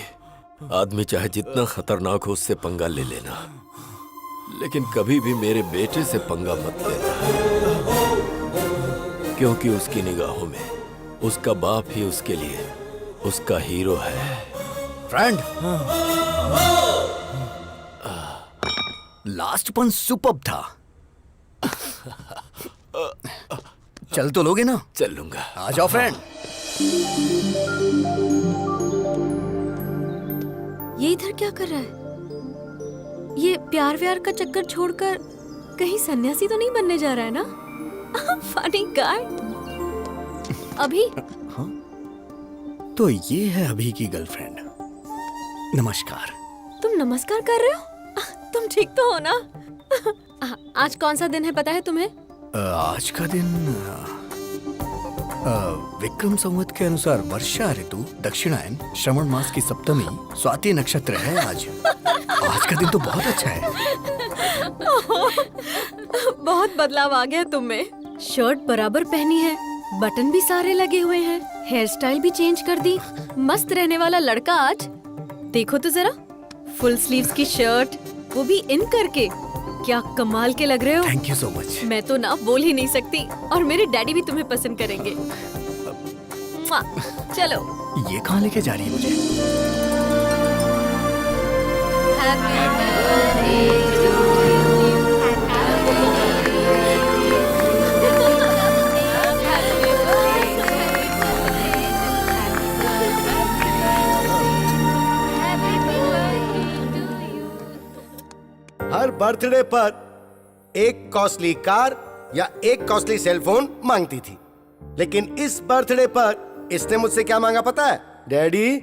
आदमी चाहे जितना खतरनाक हो उससे पंगा ले लेना, लेकिन कभी भी मेरे बेटे से पंगा मत लेना, क्योंकि उसकी निगाहों में उसका बाप ही उसके लिए उसका हीरो है। फ्रेंड, लास्ट पंच सुपर्ब था। चल तो लोगे ना? चल लूंगा। आ जाओ फ्रेंड। ये इधर क्या कर रहा है? ये प्यार व्यार का चक्कर छोड़कर कहीं सन्यासी तो नहीं बनने जा रहा है ना? Funny guy. अभी तो ये है अभी की गर्लफ्रेंड। नमस्कार। तुम नमस्कार कर रहे हो? तुम ठीक तो हो ना? आज कौन सा दिन है पता है तुम्हें? आज का दिन विक्रम संवत के अनुसार वर्षा ऋतु, दक्षिणायन, श्रवण मास की सप्तमी, स्वाति नक्षत्र है आज। आज का दिन तो बहुत अच्छा है। बहुत बदलाव आ गया तुम में। शर्ट बराबर पहनी है, बटन भी सारे लगे हुए हैं, हेयर स्टाइल भी चेंज कर दी। मस्त रहने वाला लड़का आज। देखो तो जरा, फुल स्लीव्स की शर्ट, वो भी इन करके। क्या कमाल के लग रहे हो। Thank you so much. मैं तो ना बोल ही नहीं सकती, और मेरे डैडी भी तुम्हें पसंद करेंगे। चलो। ये कहाँ लेके जा रही है मुझे? हर बर्थडे पर एक कॉस्टली कार या एक कॉस्टली सेलफोन मांगती थी, लेकिन इस बर्थडे पर इसने मुझसे क्या मांगा पता है? डैडी,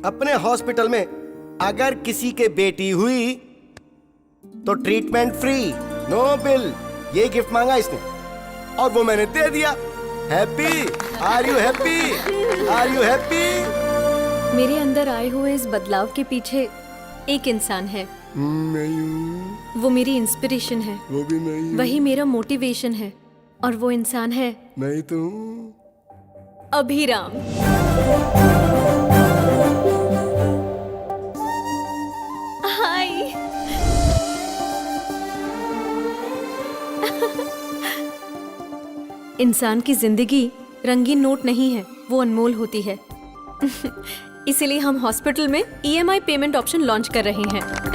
अपने हॉस्पिटल में अगर किसी के बेटी हुई तो ट्रीटमेंट फ्री, नो बिल। ये गिफ्ट मांगा इसने और वो मैंने दे दिया। Happy? Are you happy? Are you happy? मेरे अंदर आए हुए इस बदलाव के पीछे एक इंसान है। नहीं। वो मेरी इंस्पिरेशन है, वो भी नहीं। वही मेरा मोटिवेशन है, और वो इंसान है नहीं तो अभिराम। हाय। इंसान की जिंदगी रंगीन नोट नहीं है, वो अनमोल होती है। इसीलिए हम हॉस्पिटल में EMI पेमेंट ऑप्शन लॉन्च कर रहे हैं।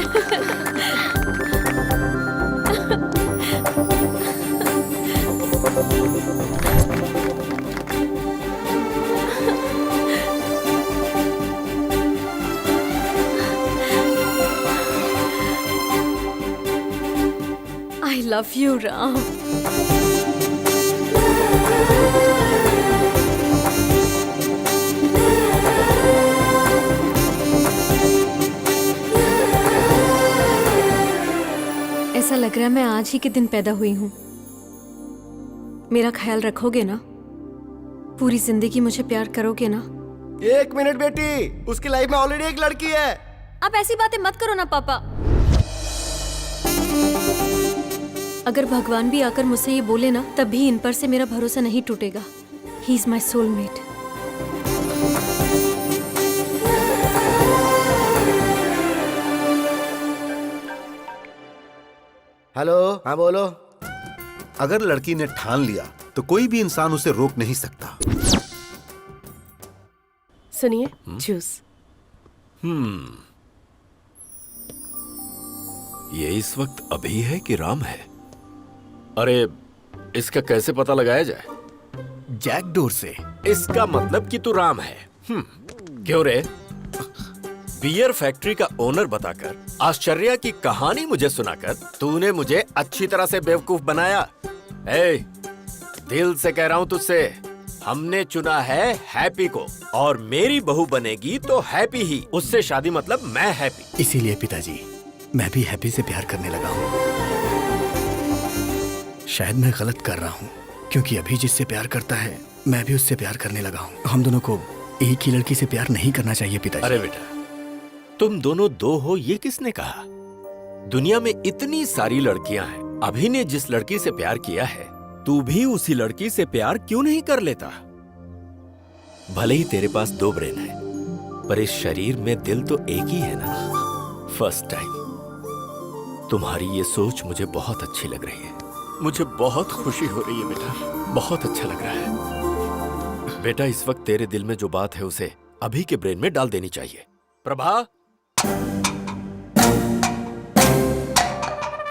I love you, Ram. ऐसा लग रहा है मैं आज ही के दिन पैदा हुई हूँ। मेरा ख्याल रखोगे ना? पूरी जिंदगी मुझे प्यार करोगे ना? एक मिनट बेटी, उसकी लाइफ में ऑलरेडी एक लड़की है। आप ऐसी बातें मत करो ना पापा। अगर भगवान भी आकर मुझसे ये बोले ना, तब भी इन पर से मेरा भरोसा नहीं टूटेगा। He is my soulmate. Hello, हाँ बोलो। अगर लड़की ने ठान लिया तो कोई भी इंसान उसे रोक नहीं सकता। सुनिए, जूस। ये इस वक्त अभी है कि राम है? अरे, इसका कैसे पता लगाया जाए? जैकडोर से। इसका मतलब कि तू राम है। क्यों रे? बियर फैक्ट्री का ओनर बताकर, आश्चर्य की कहानी मुझे सुनाकर तूने मुझे अच्छी तरह से बेवकूफ बनाया। ए, दिल से कह रहा हूं तुझसे, हमने चुना है हैप्पी को, और मेरी बहू बनेगी तो हैप्पी ही। उससे शादी मतलब मैं हैप्पी। इसीलिए पिताजी, मैं भी हैप्पी से प्यार करने लगा हूँ। शायद मैं गलत कर रहा हूँ, क्योंकि अभी जिससे प्यार करता है मैं भी उससे प्यार करने लगा हूँ। हम दोनों को एक ही लड़की से प्यार नहीं करना चाहिए पिताजी। अरे बेटा, तुम दोनों दो हो ये किसने कहा? दुनिया में इतनी सारी लड़कियां हैं। अभी ने जिस लड़की से प्यार किया है, तू भी उसी लड़की से प्यार क्यों नहीं कर लेता? भले ही तेरे पास 2 ब्रेन है, पर इस शरीर में दिल तो एक ही है ना। फर्स्ट टाइम तुम्हारी ये सोच मुझे बहुत अच्छी लग रही है। मुझे बहुत खुशी हो रही है बेटा, बहुत अच्छा लग रहा है। बेटा, इस वक्त तेरे दिल में जो बात है उसे अभी के ब्रेन में डाल देनी चाहिए। प्रभा,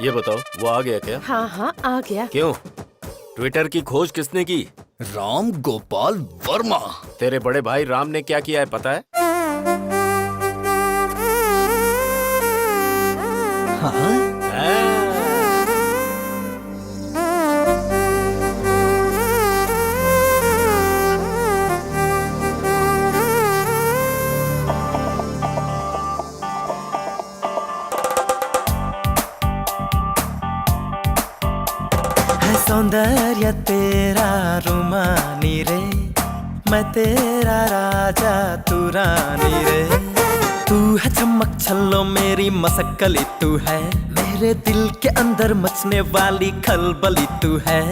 ये बताओ, वो आ गया क्या? हाँ हाँ, आ गया। क्यों? ट्विटर की खोज किसने की? राम गोपाल वर्मा। तेरे बड़े भाई राम ने क्या किया है पता है? हाँ? सौंदर्य तेरा रुमानी रे, मैं तेरा राजा तू रानी रे। तू है चमक छल्लो मेरी मसक्कली तू है, मेरे दिल के अंदर मचने वाली खलबली तू है।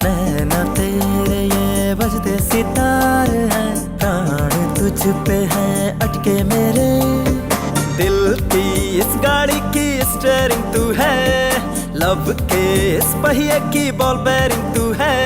नैना तेरे ये बजते सितारे हैं, प्राण तुझ पे हैं अटके मेरे। दिल की इस गाड़ी की स्टीयरिंग तू है, लव के इस पहिए की बॉल बेयरिंग तू है।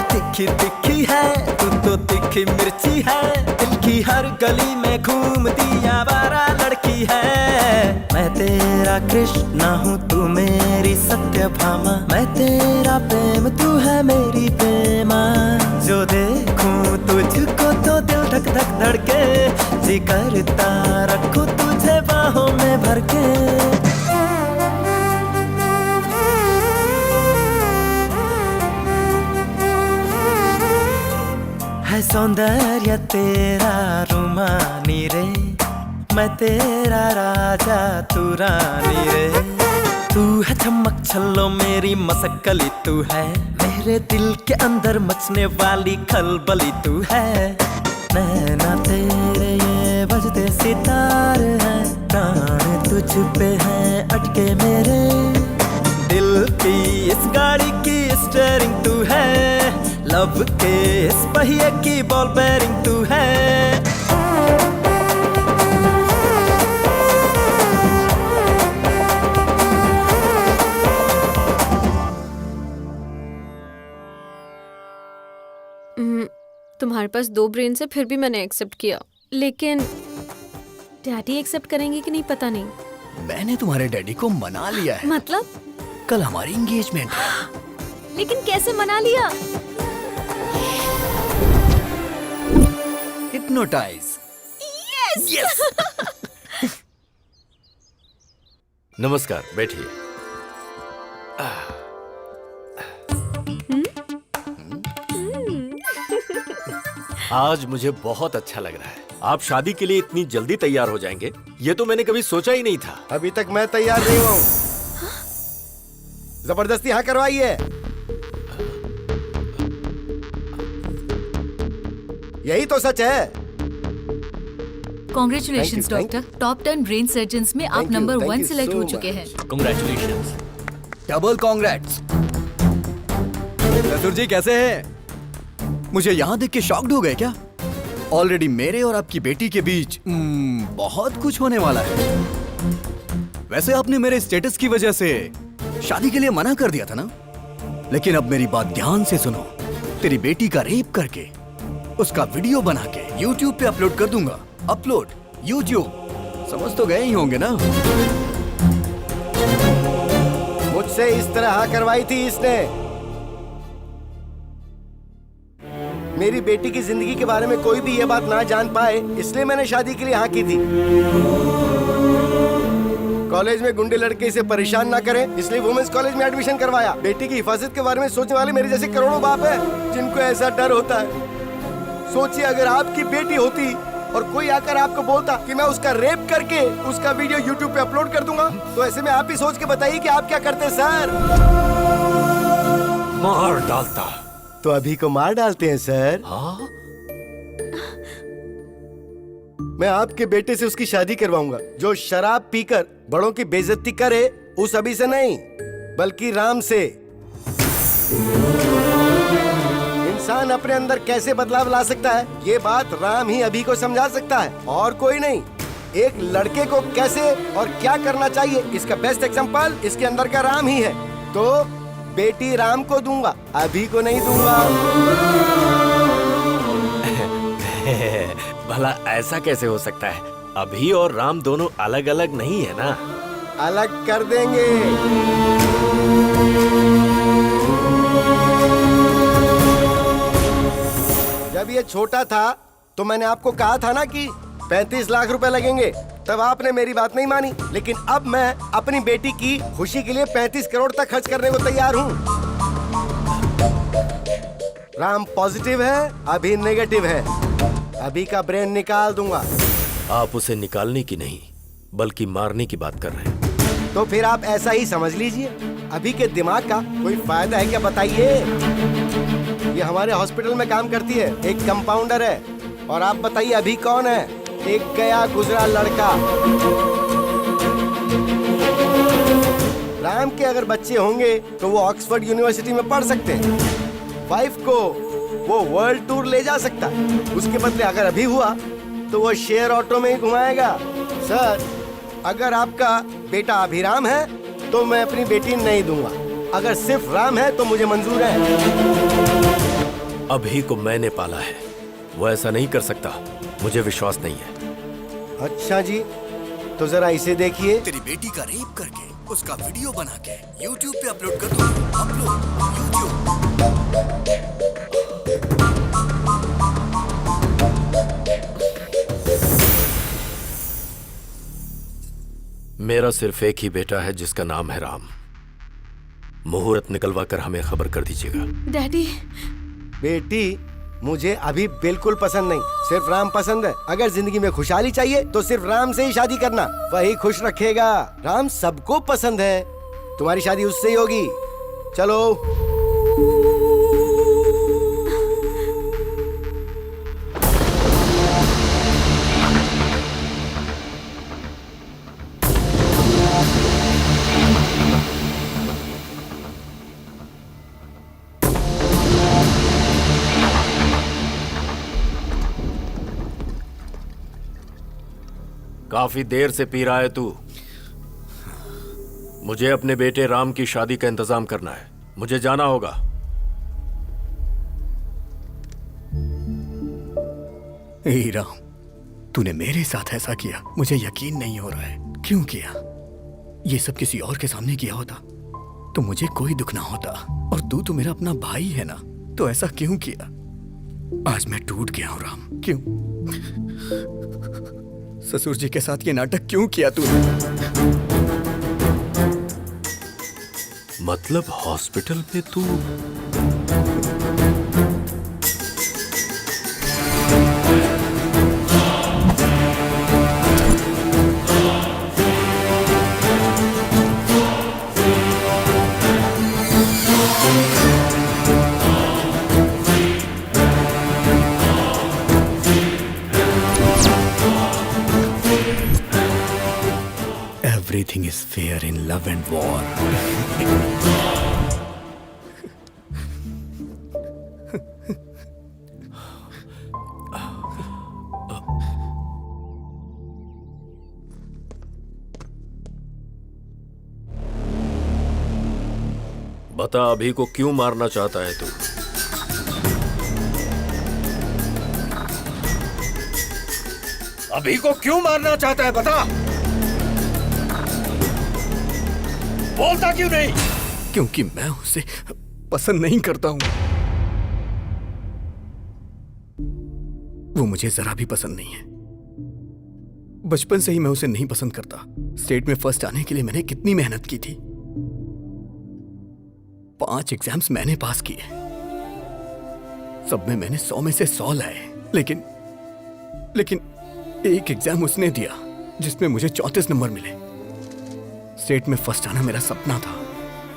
तिखी तिखी है तू तो तिखी मिर्ची है, दिल की हर गली में घूमती आवारा लड़की है। मैं तेरा कृष्णा हूँ तू मेरी सत्यभामा, मैं तेरा प्रेम तू है मेरी प्रेमा। जो देखूं तुझको तो दिल धक धक धड़के, जी करता रखूं तुझे बाहों में भर के। है सौंदर्य तेरा रुमानी रे, मैं तेरा राजा तू रानी रे। तू है चमक छल्लो मेरी मसक्कली तू है, मेरे दिल के अंदर मचने वाली खलबली तू है। नैना तेरे ये बजते सितारे हैं, प्राण तुझ पे हैं अटके मेरे। दिल की इस गाड़ी की स्टीयरिंग तू है, लव के इस पहिए की बॉल बेयरिंग तू है। तुम्हारे पास 2 ब्रेन से फिर भी मैंने एक्सेप्ट किया, लेकिन डैडी एक्सेप्ट करेंगे कि नहीं पता नहीं। मैंने तुम्हारे डैडी को मना लिया है। मतलब? कल हमारी एंगेजमेंट है। लेकिन कैसे मना लिया? हिप्नोटाइज। यस। नमस्कार, बैठिए। आज मुझे बहुत अच्छा लग रहा है। आप शादी के लिए इतनी जल्दी तैयार हो जाएंगे, ये तो मैंने कभी सोचा ही नहीं था। अभी तक मैं तैयार नहीं हूँ, जबरदस्ती हाँ करवाइए। यही तो सच है। Congratulations, doctor. Top 10 brain surgeons में आप नंबर 1 सिलेक्ट हो चुके हैं। Congratulations। Double congrats. ससुर जी कैसे हैं? मुझे यहाँ देख के शॉक्ड हो गए क्या? ऑलरेडी मेरे और आपकी बेटी के बीच बहुत कुछ होने वाला है। वैसे आपने मेरे स्टेटस की वजह से शादी के लिए मना कर दिया था ना, लेकिन अब मेरी बात ध्यान से सुनो। तेरी बेटी का रेप करके उसका वीडियो बना के YouTube पे अपलोड कर दूंगा। अपलोड YouTube, समझ तो गए ही होंगे ना। मुझसे इस तरह हाँ करवाई थी इसने। मेरी बेटी की जिंदगी के बारे में कोई भी ये बात ना जान पाए, इसलिए मैंने शादी के लिए हाँ की थी। कॉलेज में गुंडे लड़के इसे परेशान ना करें, इसलिए वुमेन्स कॉलेज में एडमिशन करवाया। बेटी की हिफाजत के बारे में सोचने वाले मेरे जैसे करोड़ों बाप हैं जिनको ऐसा डर होता है। सोचिए अगर आपकी बेटी होती और कोई आकर आपको बोलता कि मैं उसका रेप करके उसका वीडियो YouTube पे अपलोड कर दूंगा, तो ऐसे में आप ही सोच के बताइए कि आप क्या करते सर? मार डालता। तो अभी को मार डालते हैं सर? हाँ? मैं आपके बेटे से उसकी शादी करवाऊंगा। जो शराब पीकर बड़ों की बेइज्जती करे, उस अभी से नहीं बल्कि राम से। इंसान अपने अंदर कैसे बदलाव ला सकता है, ये बात राम ही अभी को समझा सकता है और कोई नहीं। एक लड़के को कैसे और क्या करना चाहिए, इसका बेस्ट एग्जांपल इसके अंदर का राम ही है। तो बेटी राम को दूंगा, अभी को नहीं दूंगा। भला ऐसा कैसे हो सकता है? अभी और राम दोनों अलग अलग नहीं है ना? अलग कर देंगे। जब ये छोटा था तो मैंने आपको कहा था ना कि 35 लाख रुपए लगेंगे, तब आपने मेरी बात नहीं मानी। लेकिन अब मैं अपनी बेटी की खुशी के लिए 35 करोड़ तक खर्च करने को तैयार हूँ। राम पॉजिटिव है, अभी नेगेटिव है। अभी का ब्रेन निकाल दूंगा। आप उसे निकालने की नहीं बल्कि मारने की बात कर रहे हैं। तो फिर आप ऐसा ही समझ लीजिए। अभी के दिमाग का कोई फायदा है क्या बताइए? ये हमारे हॉस्पिटल में काम करती है, एक कंपाउंडर है। और आप बताइए अभी कौन है? एक गया गुजरा लड़का। राम के अगर बच्चे होंगे तो वो ऑक्सफोर्ड यूनिवर्सिटी में पढ़ सकते हैं। वाइफ को वो वर्ल्ड टूर ले जा सकता है। उसके बदले अगर अभी हुआ तो वो शेयर ऑटो में ही घुमाएगा। सर, अगर आपका बेटा अभिराम है तो मैं अपनी बेटी नहीं दूंगा। अगर सिर्फ राम है तो मुझे मंजूर है। अभी को मैंने पाला है, वो ऐसा नहीं कर सकता। मुझे विश्वास नहीं है। अच्छा जी, तो जरा इसे देखिए। तेरी बेटी का रेप करके उसका वीडियो बना के YouTube पे अपलोड कर दूंगा। Upload YouTube। मेरा सिर्फ एक ही बेटा है जिसका नाम है राम। मुहूर्त निकलवा कर हमें खबर कर दीजिएगा। डैडी। बेटी मुझे अभी बिल्कुल पसंद नहीं, सिर्फ राम पसंद है। अगर जिंदगी में खुशहाली चाहिए तो सिर्फ राम से ही शादी करना, वही खुश रखेगा। राम सबको पसंद है, तुम्हारी शादी उससे ही होगी। चलो। काफी देर से पी रहा है तू। मुझे अपने बेटे राम की शादी का इंतजाम करना है। मुझे जाना होगा। हे राम, तूने मेरे साथ ऐसा किया, मुझे यकीन नहीं हो रहा है। क्यों किया? ये सब किसी और के सामने किया होता तो मुझे कोई दुख ना होता। और तू तो मेरा अपना भाई है ना, तो ऐसा क्यों किया? आज मैं टूट गया हूं राम। क्यों? ससुर जी के साथ ये नाटक क्यों किया तूने? मतलब हॉस्पिटल पे तू? Everything is fair in love and war. बता अभी को क्यों मारना चाहता है तू? अभी को क्यों मारना चाहता है बता। बोलता क्यों नहीं? क्योंकि मैं उसे पसंद नहीं करता हूं। वो मुझे जरा भी पसंद नहीं है। बचपन से ही मैं उसे नहीं पसंद करता। स्टेट में फर्स्ट आने के लिए मैंने कितनी मेहनत की थी। 5 एग्जाम्स मैंने पास किए, सब में मैंने 100 में से 100 लाए। लेकिन एक एग्जाम उसने दिया जिसमें मुझे 34 नंबर मिले। स्टेट में फर्स्ट आना मेरा सपना था,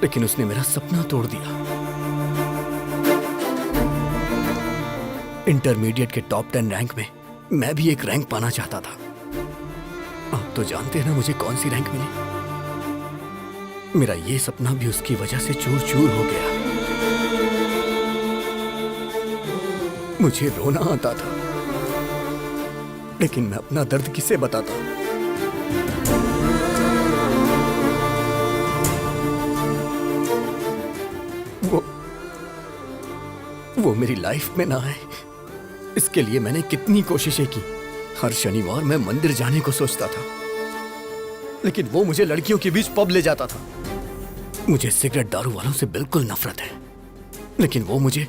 लेकिन उसने मेरा सपना तोड़ दिया। इंटरमीडिएट के टॉप 10 रैंक में मैं भी एक रैंक पाना चाहता था। आप तो जानते हैं ना मुझे कौन सी रैंक मिली। मेरा ये सपना भी उसकी वजह से चूर चूर हो गया। मुझे रोना आता था, लेकिन मैं अपना दर्द किसे बताता? वो मेरी लाइफ में ना आए, इसके लिए मैंने कितनी कोशिशें की। हर शनिवार मैं मंदिर जाने को सोचता था, लेकिन वो मुझे लड़कियों के बीच पब ले जाता था। मुझे सिगरेट दारू वालों से बिल्कुल नफरत है, लेकिन वो मुझे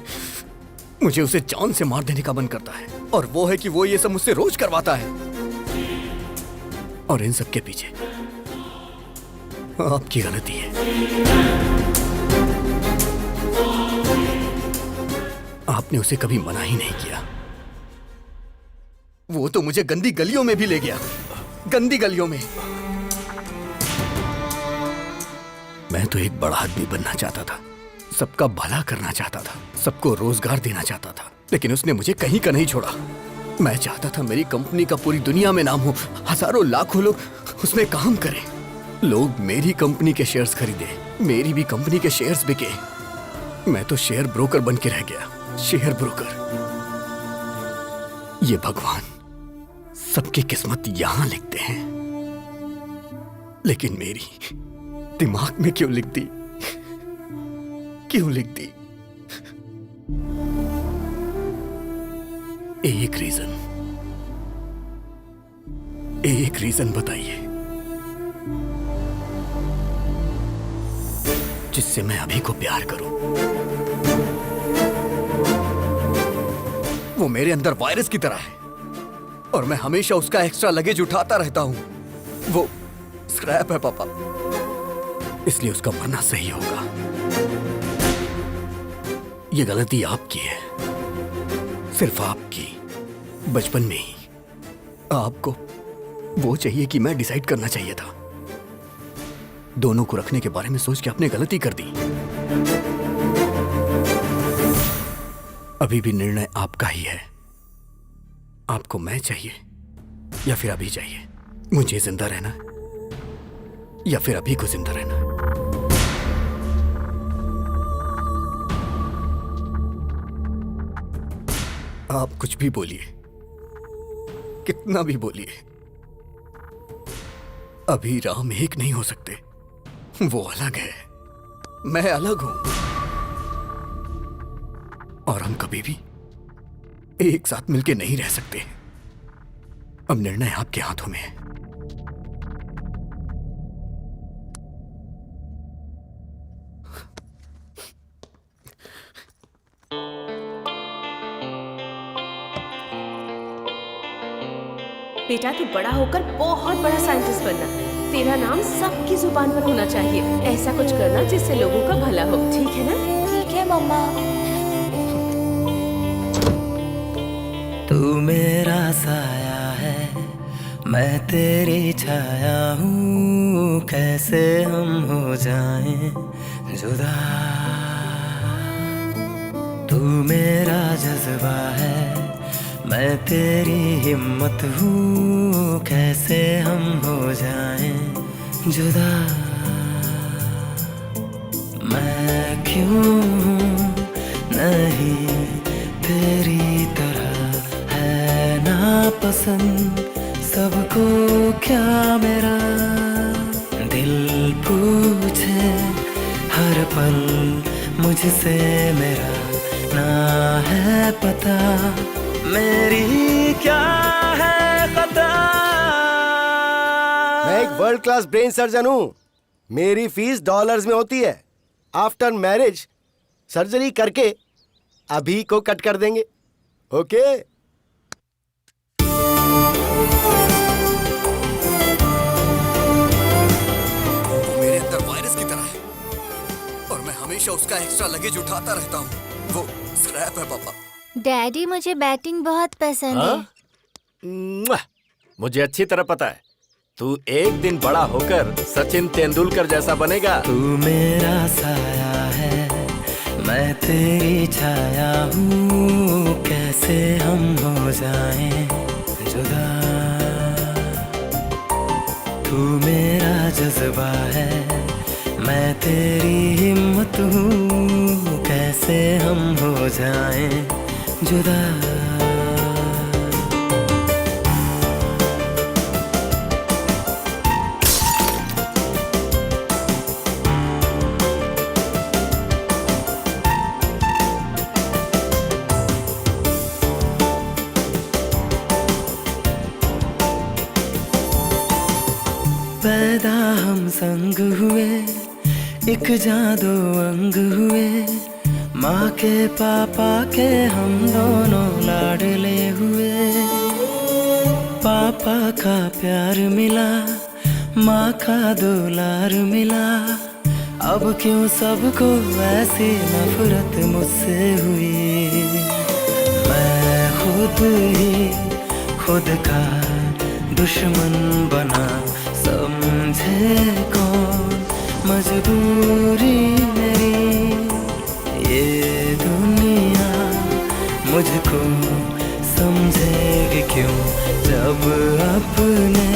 उसे जान से मार देने का मन करता है। और वो है कि वो ये सब मुझसे रोज करवाता है। और इन सब के पीछे आपकी गलती है। आपने उसे कभी मना ही नहीं किया। वो तो मुझे गंदी गलियों में भी ले गया, गंदी गलियों में। मैं तो एक बड़ा आदमी बनना चाहता था, सबका भला करना चाहता था, सबको रोजगार देना चाहता था, लेकिन उसने मुझे कहीं का नहीं छोड़ा। मैं चाहता था मेरी कंपनी का पूरी दुनिया में नाम हो, हजारों लाखों लोग उसमें काम करें। लोग मेरी कंपनी के शेयर्स खरीदे, मेरी भी कंपनी के शेयर्स बिके। मैं तो शेयर ब्रोकर बन के रह गया, शेयर ब्रोकर। ये भगवान सबकी किस्मत यहां लिखते हैं, लेकिन मेरी दिमाग में क्यों लिख दी? क्यों लिख दी? एक रीजन बताइए जिससे मैं अभी को प्यार करूं। वो मेरे अंदर वायरस की तरह है और मैं हमेशा उसका एक्स्ट्रा लगेज उठाता रहता हूं। वो स्क्रैप है पापा, इसलिए उसका मरना सही होगा। ये गलती आपकी है, सिर्फ आपकी। बचपन में ही आपको वो चाहिए कि मैं डिसाइड करना चाहिए था। दोनों को रखने के बारे में सोच के आपने गलती कर दी। अभी भी निर्णय आपका ही है। आपको मैं चाहिए या फिर अभी चाहिए? मुझे जिंदा रहना या फिर अभी को जिंदा रहना? आप कुछ भी बोलिए, कितना भी बोलिए, अभी राम एक नहीं हो सकते। वो अलग है, मैं अलग हूं, और हम कभी भी एक साथ मिलके नहीं रह सकते। अब निर्णय आपके हाथों में है। बेटा तू बड़ा होकर बहुत बड़ा साइंटिस्ट बनना। तेरा नाम सबकी जुबान पर होना चाहिए। ऐसा कुछ करना जिससे लोगों का भला हो, ठीक है ना? ठीक है मम्मा। तू मेरा साया है, मैं तेरी छाया हूँ। कैसे हम हो जाएं जुदा। तू मेरा जज्बा है, मैं तेरी हिम्मत हूँ। कैसे हम हो जाएं जुदा। मैं क्यों नहीं तेरी तरह, है नापसंद सबको क्या मेरा। दिल पूछे हर पल मुझसे मेरा ना है पता, मेरी क्या है खता। मैं एक वर्ल्ड क्लास ब्रेन सर्जन हूं, मेरी फीस डॉलर्स में होती है। आफ्टर मैरिज सर्जरी करके अभी को कट कर देंगे। ओके मेरे अंदर वायरस की तरह है और मैं हमेशा उसका एक्स्ट्रा लगेज उठाता रहता हूँ। वो स्क्रैप है पापा। डैडी मुझे बैटिंग बहुत पसंद है। मुआ! मुझे अच्छी तरह पता है तू एक दिन बड़ा होकर सचिन तेंदुलकर जैसा बनेगा। तू मेरा साया है, मैं तेरी छाया हूँ, कैसे हम हो जाएं जुदा। तू मेरा जज्बा है, मैं तेरी हिम्मत हूँ, कैसे हम हो जाएं जुदा। पैदा हम संग हुए, एक जादू अंग हुए, माँ के पापा के हम दोनों लाडले हुए। पापा का प्यार मिला, माँ का दुलार मिला, अब क्यों सबको ऐसी नफरत मुझसे हुई। मैं खुद ही खुद का दुश्मन बना, समझे कौन मजबूरी मेरी। ये दुनिया मुझको समझेगी क्यों, जब अपने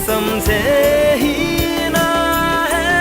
समझे ही ना है।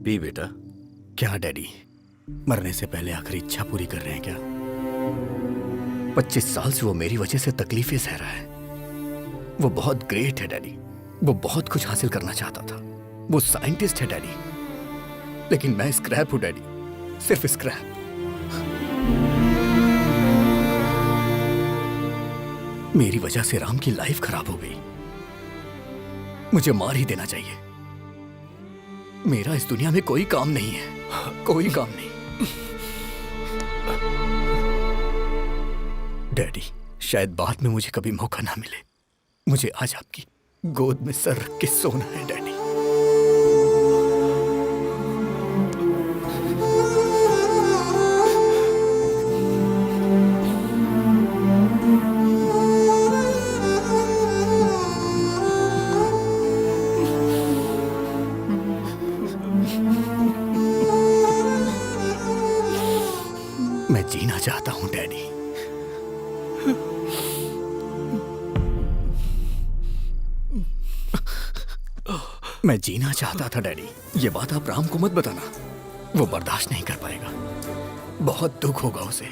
पी बेटा। क्या डैडी, मरने से पहले आखिरी इच्छा पूरी कर रहे हैं क्या? 25 साल से वो मेरी वजह से तकलीफें सह रहा है। वो बहुत ग्रेट है डैडी, वो बहुत कुछ हासिल करना चाहता था, वो साइंटिस्ट है डैडी, लेकिन मैं स्क्रैप हूं डैडी, सिर्फ स्क्रैप। मेरी वजह से राम की लाइफ खराब हो गई, मुझे मार ही देना चाहिए। मेरा इस दुनिया में कोई काम नहीं है, कोई काम नहीं। डैडी, शायद बाद में मुझे कभी मौका ना मिले, मुझे आज आपकी गोद में सर रख के सोना है डैडी। मैं जीना चाहता हूं डैडी। मैं जीना चाहता था डैडी। ये बात आप राम को मत बताना, वो बर्दाश्त नहीं कर पाएगा, बहुत दुख होगा उसे।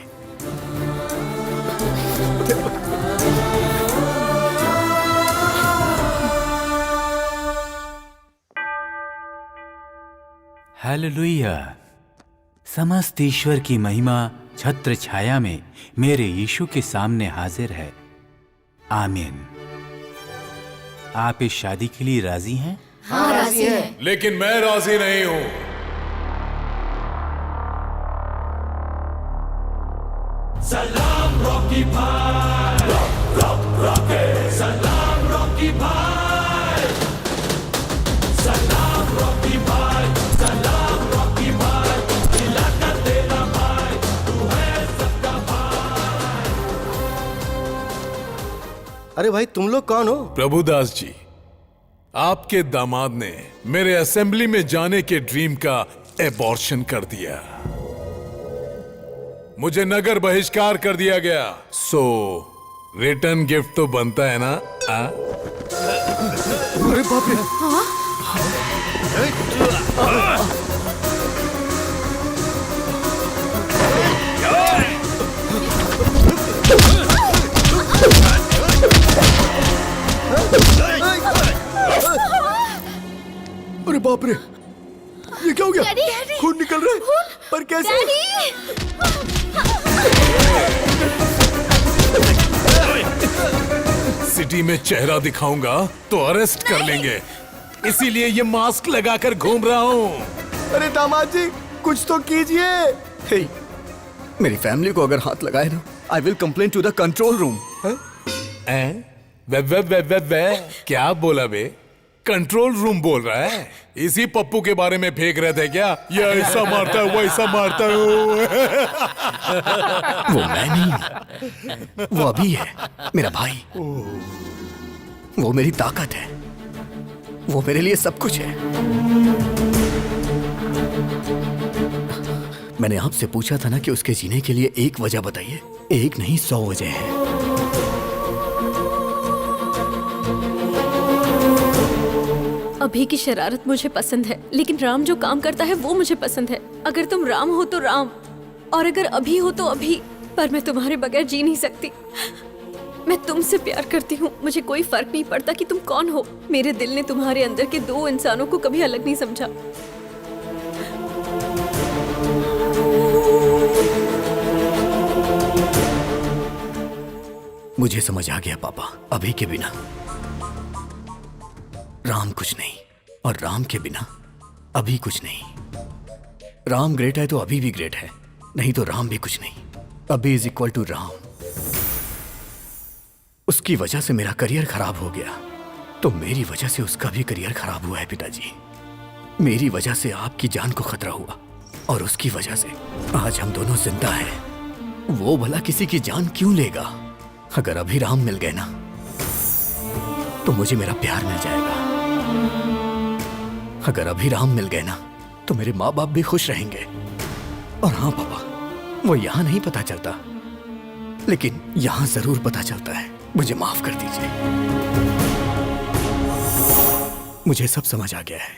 हालेलुया। समस्त ईश्वर की महिमा छत्र छाया में मेरे यीशु के सामने हाजिर है। आमीन। आप इस शादी के लिए राजी हैं? हाँ, राजी हैं। लेकिन मैं राजी नहीं हूं। सलाम रॉकी भाई, रॉकी, सलाम रॉकी भाई, सलाम रॉकी भाई, सलाम रॉकी भाई, इलाका तेरा भाई, तू है सबका भाई। अरे भाई तुम लोग कौन हो? प्रभुदास जी, आपके दामाद ने मेरे असेंबली में जाने के ड्रीम का एबॉर्शन कर दिया। मुझे नगर बहिष्कार कर दिया गया। सो रिटर्न गिफ्ट तो बनता है ना? अरे बाप रे! अरे बाप रे, ये क्या हो गया? डैडी! खून निकल रहा है। पर कैसे? सिटी में चेहरा दिखाऊंगा तो अरेस्ट कर लेंगे, इसीलिए ये मास्क लगाकर घूम रहा हूँ। अरे दामाद जी, कुछ तो कीजिए। हे, मेरी फैमिली को अगर हाथ लगाए ना, I will complain to the control room. वे क्या बोला बे? कंट्रोल रूम बोल रहा है? इसी पप्पू के बारे में फेंक रहे थे क्या? ये ऐसा मारता है, वैसा मारता है। वो मैं नहीं, वो अभी है, मेरा भाई। वो मेरी ताकत है, वो मेरे लिए सब कुछ है। मैंने आपसे पूछा था ना कि उसके जीने के लिए एक वजह बताइए। एक नहीं, 100 वजह है। अभी की शरारत मुझे पसंद है, लेकिन राम जो काम करता है वो मुझे पसंद है। अगर तुम राम हो तो राम, और अगर अभी हो तो अभी। पर मैं तुम्हारे बगैर जी नहीं सकती। मैं तुमसे प्यार करती हूँ, मुझे कोई फर्क नहीं पड़ता कि तुम कौन हो। मेरे दिल ने तुम्हारे अंदर के दो इंसानों को कभी अलग नहीं समझा। मुझे समझ आ गया पापा, अभी के बिना राम कुछ नहीं, और राम के बिना अभी कुछ नहीं। राम ग्रेट है तो अभी भी ग्रेट है, नहीं तो राम भी कुछ नहीं। अभी इज इक्वल टू राम। उसकी वजह से मेरा करियर खराब हो गया, तो मेरी वजह से उसका भी करियर खराब हुआ है पिताजी। मेरी वजह से आपकी जान को खतरा हुआ, और उसकी वजह से आज हम दोनों जिंदा हैं। वो भला किसी की जान क्यों लेगा? अगर अभी राम मिल गए ना, तो मुझे मेरा प्यार मिल जाएगा। अगर अभी राम मिल गए ना, तो मेरे माँ बाप भी खुश रहेंगे। और हाँ पापा, वो यहाँ नहीं पता चलता, लेकिन यहाँ जरूर पता चलता है। मुझे माफ कर दीजिए। मुझे सब समझ आ गया है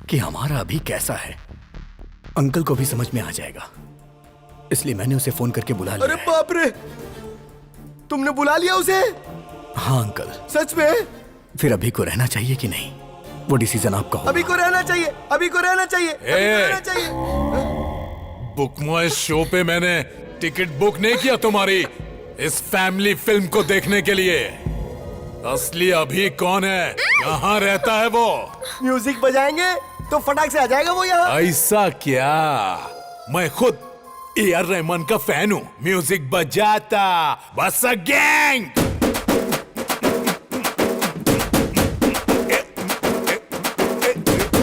कि हमारा अभी कैसा है। अंकल को भी समझ में आ जाएगा, इसलिए मैंने उसे फोन करके बुला लिया। अरे बाप रे, तुमने बुला लिया उसे? हाँ अंकल। सच में? फिर अभी को रहना चाहिए कि नहीं, वो डिसीजन आपका होगा। अभी को रहना चाहिए, अभी को रहना चाहिए, अभी को रहना चाहिए। बुक माय शो पे मैंने टिकट बुक नहीं किया तुम्हारी इस फैमिली फिल्म को देखने के लिए। असली अभी कौन है, कहाँ रहता है वो? म्यूजिक बजाएंगे तो फटाक से आ जाएगा वो यहाँ। ऐसा क्या? मैं खुद ए.आर. रहमान का फैन हूँ। म्यूजिक बजाता बस गैंग।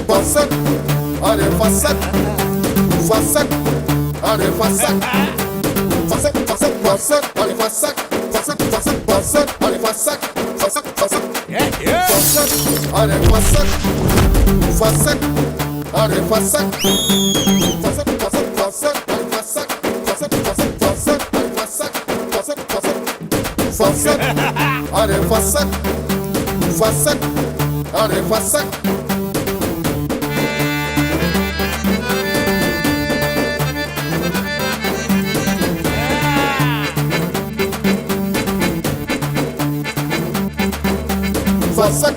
फसक, अरे फसक, फसक, अरे फसक, फसक, फसक, फसक, अरे फसक, फसक, फसक, फसक, अरे फसक, फसक, फसक, फसक, अरे फसक, फसक, अरे फसक, फसक, फसक, फसक, अरे फसक, फसक, फसक, फसक, अरे फसक, फसक, फसक, फसक, अरे फसक, फसक, अरे फसक। फसक,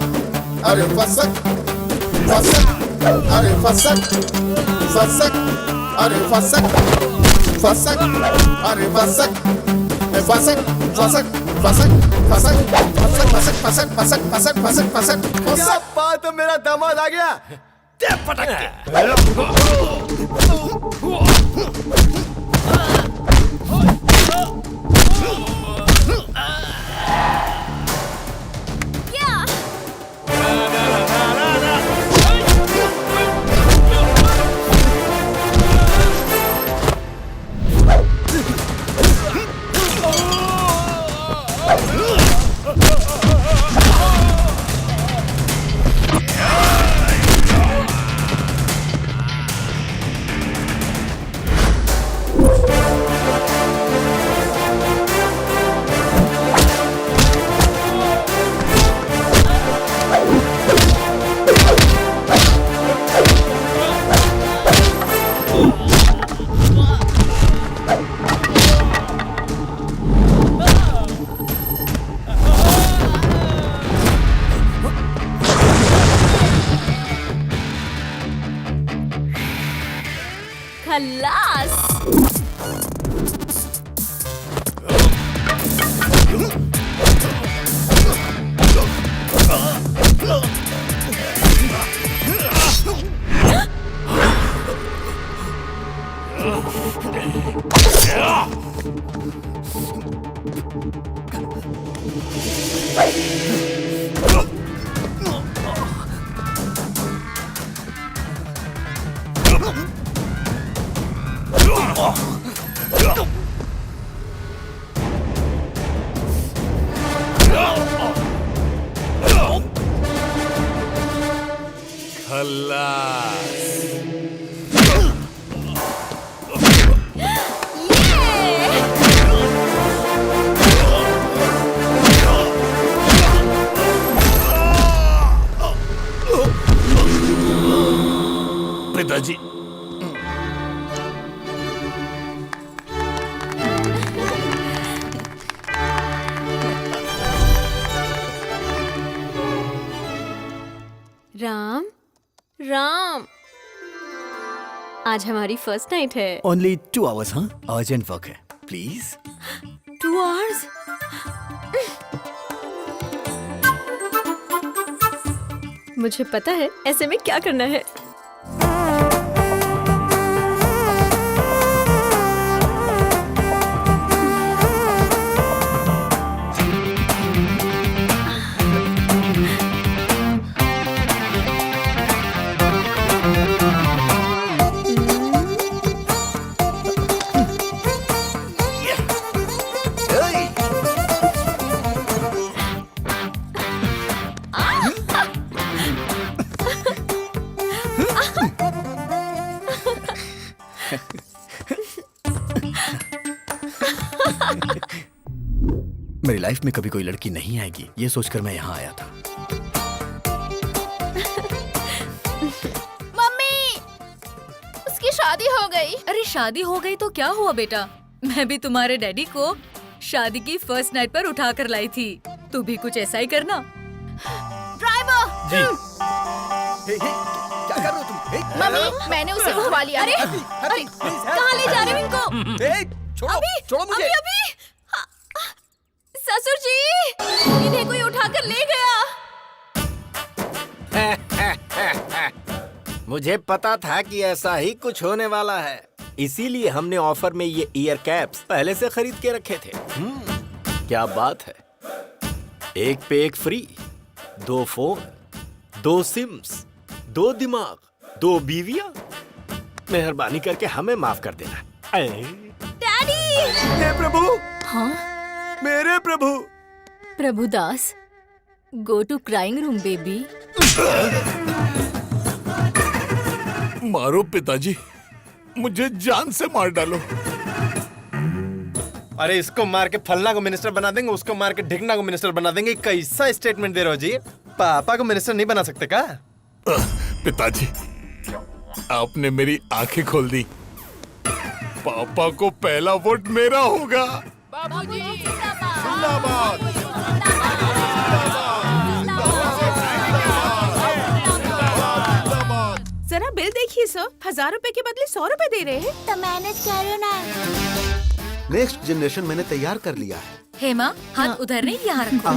अरे फसक, फसक, अरे फसक, फसक, अरे फसक, फसक, अरे फसक, फसक, फसक, फसक, फसक, फसक, फसक, फसक, फसक, फसक, फसक, फसक। क्या बात है, मेरा दामाद आ गया। खल्लास। पिताजी, राम राम, आज हमारी फर्स्ट नाइट है। ओनली 2 hours, हाँ? अर्जेंट वर्क है, प्लीज। 2 hours? मुझे पता है ऐसे में क्या करना है। मेरी लाइफ में कभी कोई लड़की नहीं आएगी, ये सोचकर मैं यहाँ आया था। मम्मी, उसकी शादी हो गई। अरे शादी हो गई तो क्या हुआ बेटा, मैं भी तुम्हारे डैडी को शादी की फर्स्ट नाइट पर उठा कर लाई थी, तू भी कुछ ऐसा ही करना। ड्राइवर जी। क्या कर रहे हो तुम? मम्मी, मैंने उसे उठवा लिया। अरे कहाँ ले जा रहे हो इनको? छोड़ो मुझे। अभी ससुर जी, इन्हें कोई उठाकर ले गया। मुझे पता था कि ऐसा ही कुछ होने वाला है, इसीलिए हमने ऑफर में ये ईयर कैप्स पहले से खरीद के रखे थे। क्या बात है, एक पे एक फ्री, 2 फोन, 2 सिम्स, 2 दिमाग, 2 बीवियां। मेहरबानी करके हमें माफ कर देना। डैडी! हे प्रभु! हाँ? मेरे प्रभु! Prabhudas, go to crying room baby. मारो पिताजी, मुझे जान से मार डालो। अरे इसको मार के फलना को मिनिस्टर बना देंगे, उसको मार के ढिकना को मिनिस्टर बना देंगे। कैसा स्टेटमेंट दे रहे हो जी? पापा को मिनिस्टर नहीं बना सकते क्या? पिताजी, आपने मेरी आंखें खोल दी। पापा को पहला वोट मेरा होगा। बाबूजी जिंदाबाद। जरा बिल देखिए सर, 1000 रुपए के बदले 100 रुपए दे रहे हैं। तो मैनेज करो ना। नेक्स्ट जनरेशन मैंने तैयार कर लिया है। हेमा, हाथ उधर नहीं, यहाँ रखो।